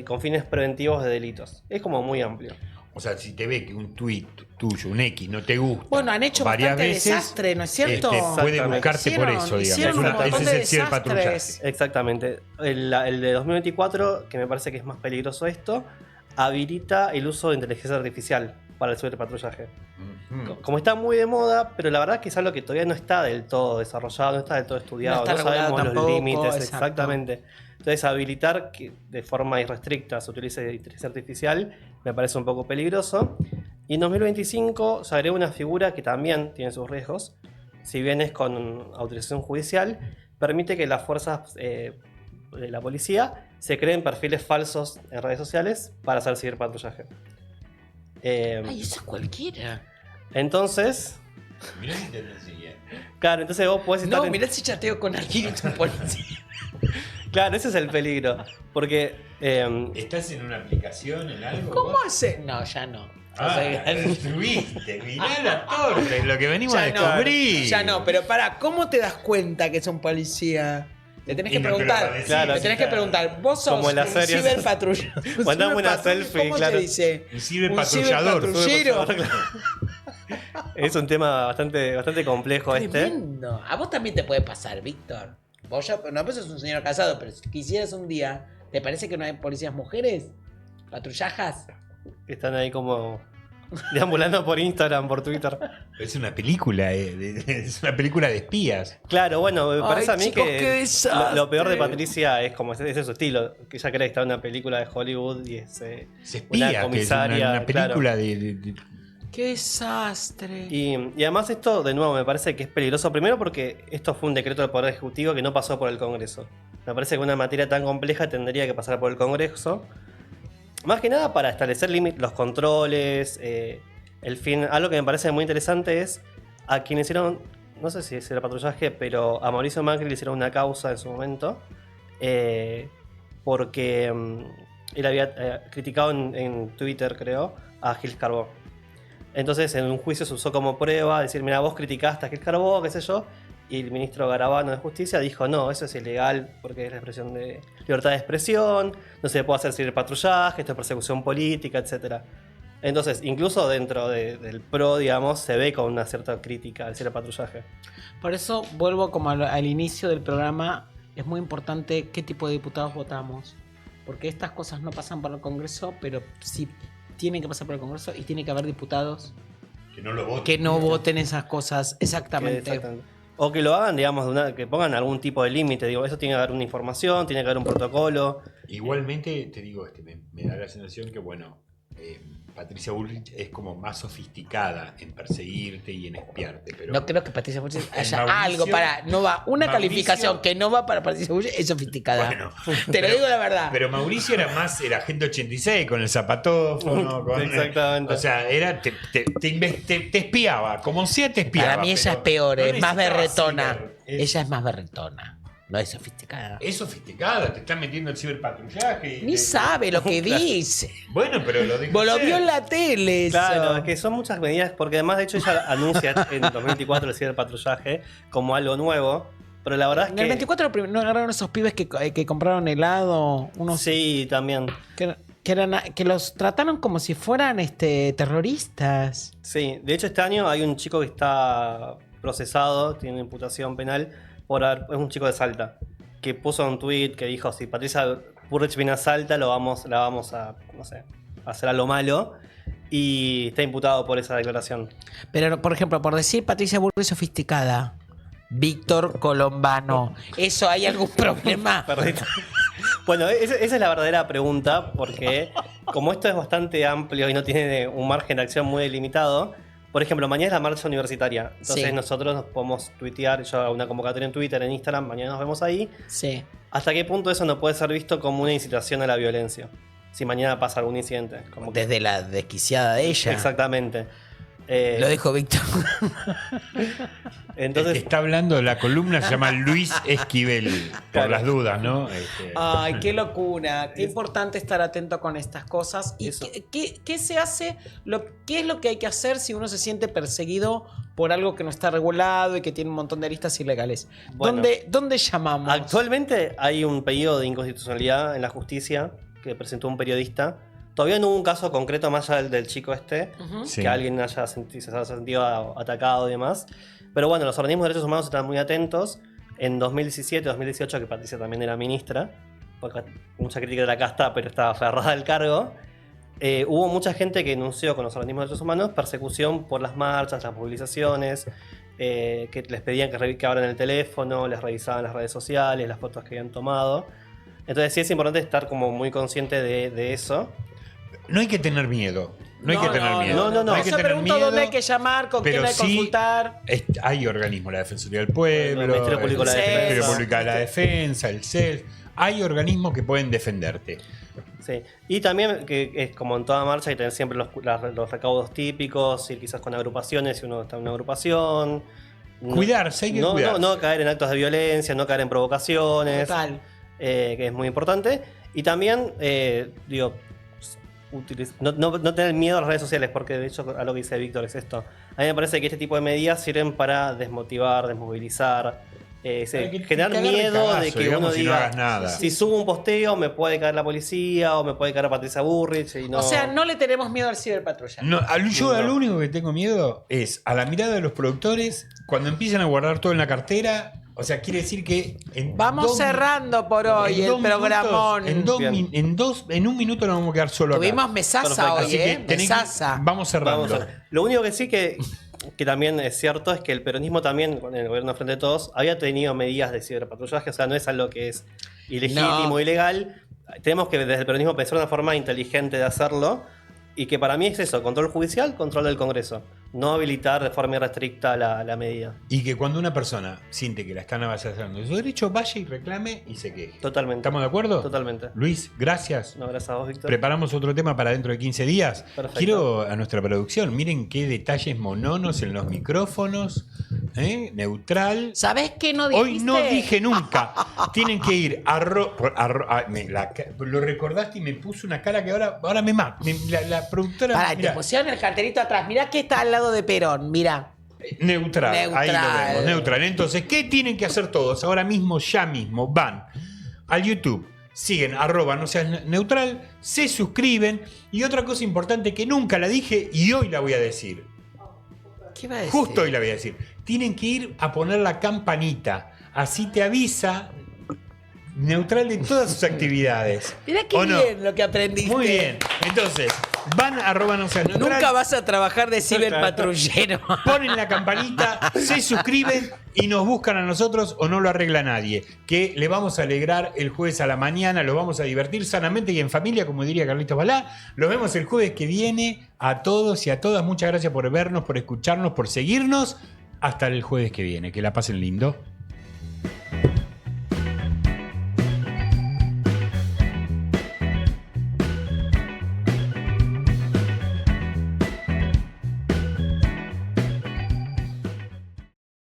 con fines preventivos de delitos. Es como muy amplio. O sea, si te ve que un tweet tuyo, un X, no te gusta. Bueno, han hecho varias bastante veces, desastre, ¿no es cierto? puede Exactamente. buscarte por eso, Hicieron digamos. un montón Ese de es el ciberpatrullaje. desastres. Exactamente. El de 2024, que me parece que es más peligroso esto, habilita el uso de inteligencia artificial para el ciberpatrullaje. Ujú. Como está muy de moda, pero la verdad que es algo que todavía no está del todo desarrollado, no está del todo estudiado, No está regulado sabemos los tampoco, límites exacto. exactamente. Entonces, habilitar que de forma irrestricta se utilice inteligencia artificial me parece un poco peligroso. Y en 2025 se agrega una figura que también tiene sus riesgos. Si bien es con autorización judicial, permite que las fuerzas de la policía se creen perfiles falsos en redes sociales para hacer ciberpatrullaje. Ay, eso es cualquiera. Entonces, Mirá si te lo enseñé. claro, entonces vos podés estar No, en- mirá si chateo con alguien y es un policía. Claro, ese es el peligro. Porque ¿Estás en una aplicación, en algo? ¿Cómo vos? hace? No, ya no. Ah, O sea, lo destruiste. Mirá la torre, lo que venimos a ya no, descubrir. ya no, pero para, ¿cómo te das cuenta que es un policía? Le tenés Y que no te lo preguntar. va a decir, Claro. Le tenés que preguntar. Vos sos Como en las un series. ciberpatrulla. Mandame una selfie, ¿Cómo claro. te dice? Un ciberpatrullador. Un ciberpatrullero. es un tema bastante complejo este. Tremendo. A vos también te puede pasar, Víctor. Vos ya, no, vos sos un señor casado, pero si quisieras un día, ¿te parece que no hay policías mujeres? ¿Patrullajas? Que están ahí como deambulando por Instagram, por Twitter. Es una película, es una película de espías. Claro, bueno, me Ay, parece a mí chicos, que qué desastre. lo peor de Patricia es como ese es su estilo. Que ella cree que está en una película de Hollywood y es Es espía, que es comisaria, una película de ¡Qué desastre! Y además esto, de nuevo, me parece que es peligroso. Primero porque esto fue un decreto del Poder Ejecutivo que no pasó por el Congreso. Me parece que una materia tan compleja tendría que pasar por el Congreso. Más que nada para establecer los controles, el fin. Algo que me parece muy interesante es a quienes hicieron, no sé si es el patrullaje, pero a Mauricio Macri le hicieron una causa en su momento. Porque él había criticado en Twitter, creo, a Gil Carbó. Entonces en un juicio se usó como prueba, decir, mira, vos criticaste a Gil Carbó, qué sé yo, y el ministro Garabano de Justicia dijo, no, eso es ilegal porque es la expresión de libertad de expresión, no se le puede hacer ciberpatrullaje, esto es persecución política, etc. Entonces, incluso dentro del PRO, digamos, se ve con una cierta crítica al ciberpatrullaje. Por eso vuelvo como al inicio del programa, es muy importante qué tipo de diputados votamos, porque estas cosas no pasan por el Congreso, pero sí tienen que pasar por el Congreso y tiene que haber diputados Que no lo voten. que no voten esas cosas. Exactamente. O que lo hagan, digamos, que pongan algún tipo de límite. Digo, eso tiene que haber una información, tiene que haber un protocolo. Igualmente, te digo, me da la sensación que, bueno, Patricia Bullrich es como más sofisticada en perseguirte y en espiarte. Pero No creo que Patricia Bullrich haya Mauricio- algo para. No va. Una Mauricio- calificación que no va para Patricia Bullrich es sofisticada. Bueno, Te lo digo la verdad. Pero Mauricio era más el agente 86 con el zapatófono. Exactamente. O sea, te espiaba. Como sea, te espiaba. Para mí ella es pero peor, no es más necesitaba berretona. ciber. Ella es más berretona. No es sofisticada. Es sofisticada, te están metiendo el ciberpatrullaje. Ni sabe lo que dice. Bueno, pero lo deja Vos lo hacer. vio en la tele. Claro, eso. es que son muchas medidas, porque además, de hecho, ella anuncia en 2024 el ciberpatrullaje como algo nuevo. Pero la verdad es En que. el 24 no agarraron esos pibes que compraron helado, unos Sí, también. que los trataron como si fueran terroristas. Sí, de hecho, este año hay un chico que está procesado, tiene imputación penal, es un chico de Salta, que puso un tweet que dijo: si Patricia Bullrich viene a Salta, la vamos a, no sé, a hacer a lo malo. Y está imputado por esa declaración. Pero, por ejemplo, por decir Patricia Bullrich sofisticada, Víctor Colombano, ¿eso hay algún problema? Perdiste. Bueno, esa es la verdadera pregunta, porque como esto es bastante amplio y no tiene un margen de acción muy delimitado, por ejemplo, mañana es la marcha universitaria. Entonces Sí. nosotros nos podemos tuitear, yo hago una convocatoria en Twitter, en Instagram, mañana nos vemos ahí. Sí. ¿Hasta qué punto eso no puede ser visto como una incitación a la violencia? Si mañana pasa algún incidente. Como que- Desde la desquiciada de ella. Exactamente. Lo dijo Víctor. El que Entonces, está hablando de la columna se llama Luis Esquivel, por Claro. las dudas, ¿no? Ay, qué locura. Qué importante estar atento con estas cosas. ¿Y Eso. qué se hace? ¿Qué es lo que hay que hacer si uno se siente perseguido por algo que no está regulado y que tiene un montón de aristas ilegales? Bueno. ¿Dónde llamamos? actualmente hay un pedido de inconstitucionalidad en la justicia que presentó un periodista. Todavía no hubo un caso concreto más allá del chico este, Ujú. Sí. que alguien se haya sentido atacado y demás. Pero bueno, los organismos de derechos humanos están muy atentos. En 2017, 2018, que Patricia también era ministra, porque mucha crítica de la casta, pero estaba aferrada al cargo, hubo mucha gente que denunció con los organismos de derechos humanos persecución por las marchas, las movilizaciones, que les pedían que abran el teléfono, les revisaban las redes sociales, las fotos que habían tomado. Entonces sí es importante estar como muy consciente de eso. No hay que tener miedo. No hay que tener miedo. no. hay que Yo tener pregunto miedo, dónde hay que llamar, con quién pero hay que sí consultar. Hay organismos, la Defensoría del Pueblo, El Ministerio Público de la el Ministerio Defensa. Público de la Defensa, el CES. Hay organismos que pueden defenderte. Sí. Y también que es como en toda marcha hay que tener siempre los recaudos típicos, y quizás con agrupaciones, si uno está en una agrupación. Cuidarse, hay que no, cuidarse. No caer en actos de violencia, no caer en provocaciones, Total. que es muy importante. Y también, digo, no tener miedo a las redes sociales, porque de hecho a lo que dice Víctor es esto. A mí me parece que este tipo de medidas sirven para desmotivar, desmovilizar, generar Cagar de miedo cagazo, de que digamos, uno si no diga, hagas nada. si subo un posteo me puede caer la policía o me puede caer Patricia Bullrich. Y no... O sea, no le tenemos miedo al ciberpatrullaje. No, yo No. a lo único que tengo miedo es a la mirada de los productores cuando empiezan a guardar todo en la cartera. O sea, quiere decir que Vamos cerrando por hoy el programón. Bien. En un minuto nos vamos a quedar solo acá. Tuvimos mesaza Perfecto. hoy, Así que tenés Mesaza. vamos cerrando. Vamos a- Lo único que sí que también es cierto es que el peronismo también, con el gobierno Frente de Todos, había tenido medidas de ciberpatrullaje, o sea, no es algo que es ilegítimo, No. ilegal. Tenemos que desde el peronismo pensar una forma inteligente de hacerlo. Y que para mí es eso, control judicial, control del Congreso. No habilitar de forma irrestricta la medida. Y que cuando una persona siente que la están avasallando de su derecho, vaya y reclame y se queje. Totalmente. ¿Estamos de acuerdo? Totalmente. Luis, gracias. No, gracias a vos, Víctor. Preparamos otro tema para dentro de 15 días. Perfecto. Quiero a nuestra producción, miren qué detalles mononos en los micrófonos. Neutral. ¿Sabés qué no dijiste? Hoy no dije nunca. Tienen que ir lo recordaste y me puso una cara que ahora me mata. La productora. Pará, te mirá, pusieron el cartelito atrás. Mirá que está al lado de Perón, mirá. neutral. Ahí lo Neutral. vemos, neutral. Entonces, ¿qué tienen que hacer todos? Ahora mismo, ya mismo, van al YouTube, siguen @ no seas neutral, se suscriben. Y otra cosa importante que nunca la dije y hoy la voy a decir. ¿Qué va a decir? Justo hoy la voy a decir. Tienen que ir a poner la campanita. Así te avisa neutral de todas sus actividades. Mirá qué ¿O no? bien lo que aprendiste. Muy bien. Entonces, van a @ no seas neutral. Nunca vas a trabajar de ciberpatrullero. Ponen la campanita, se suscriben y nos buscan a nosotros o no lo arregla nadie. Que le vamos a alegrar el jueves a la mañana, lo vamos a divertir sanamente y en familia, como diría Carlitos Balá. Los vemos el jueves que viene. A todos y a todas, muchas gracias por vernos, por escucharnos, por seguirnos. Hasta el jueves que viene. Que la pasen lindo.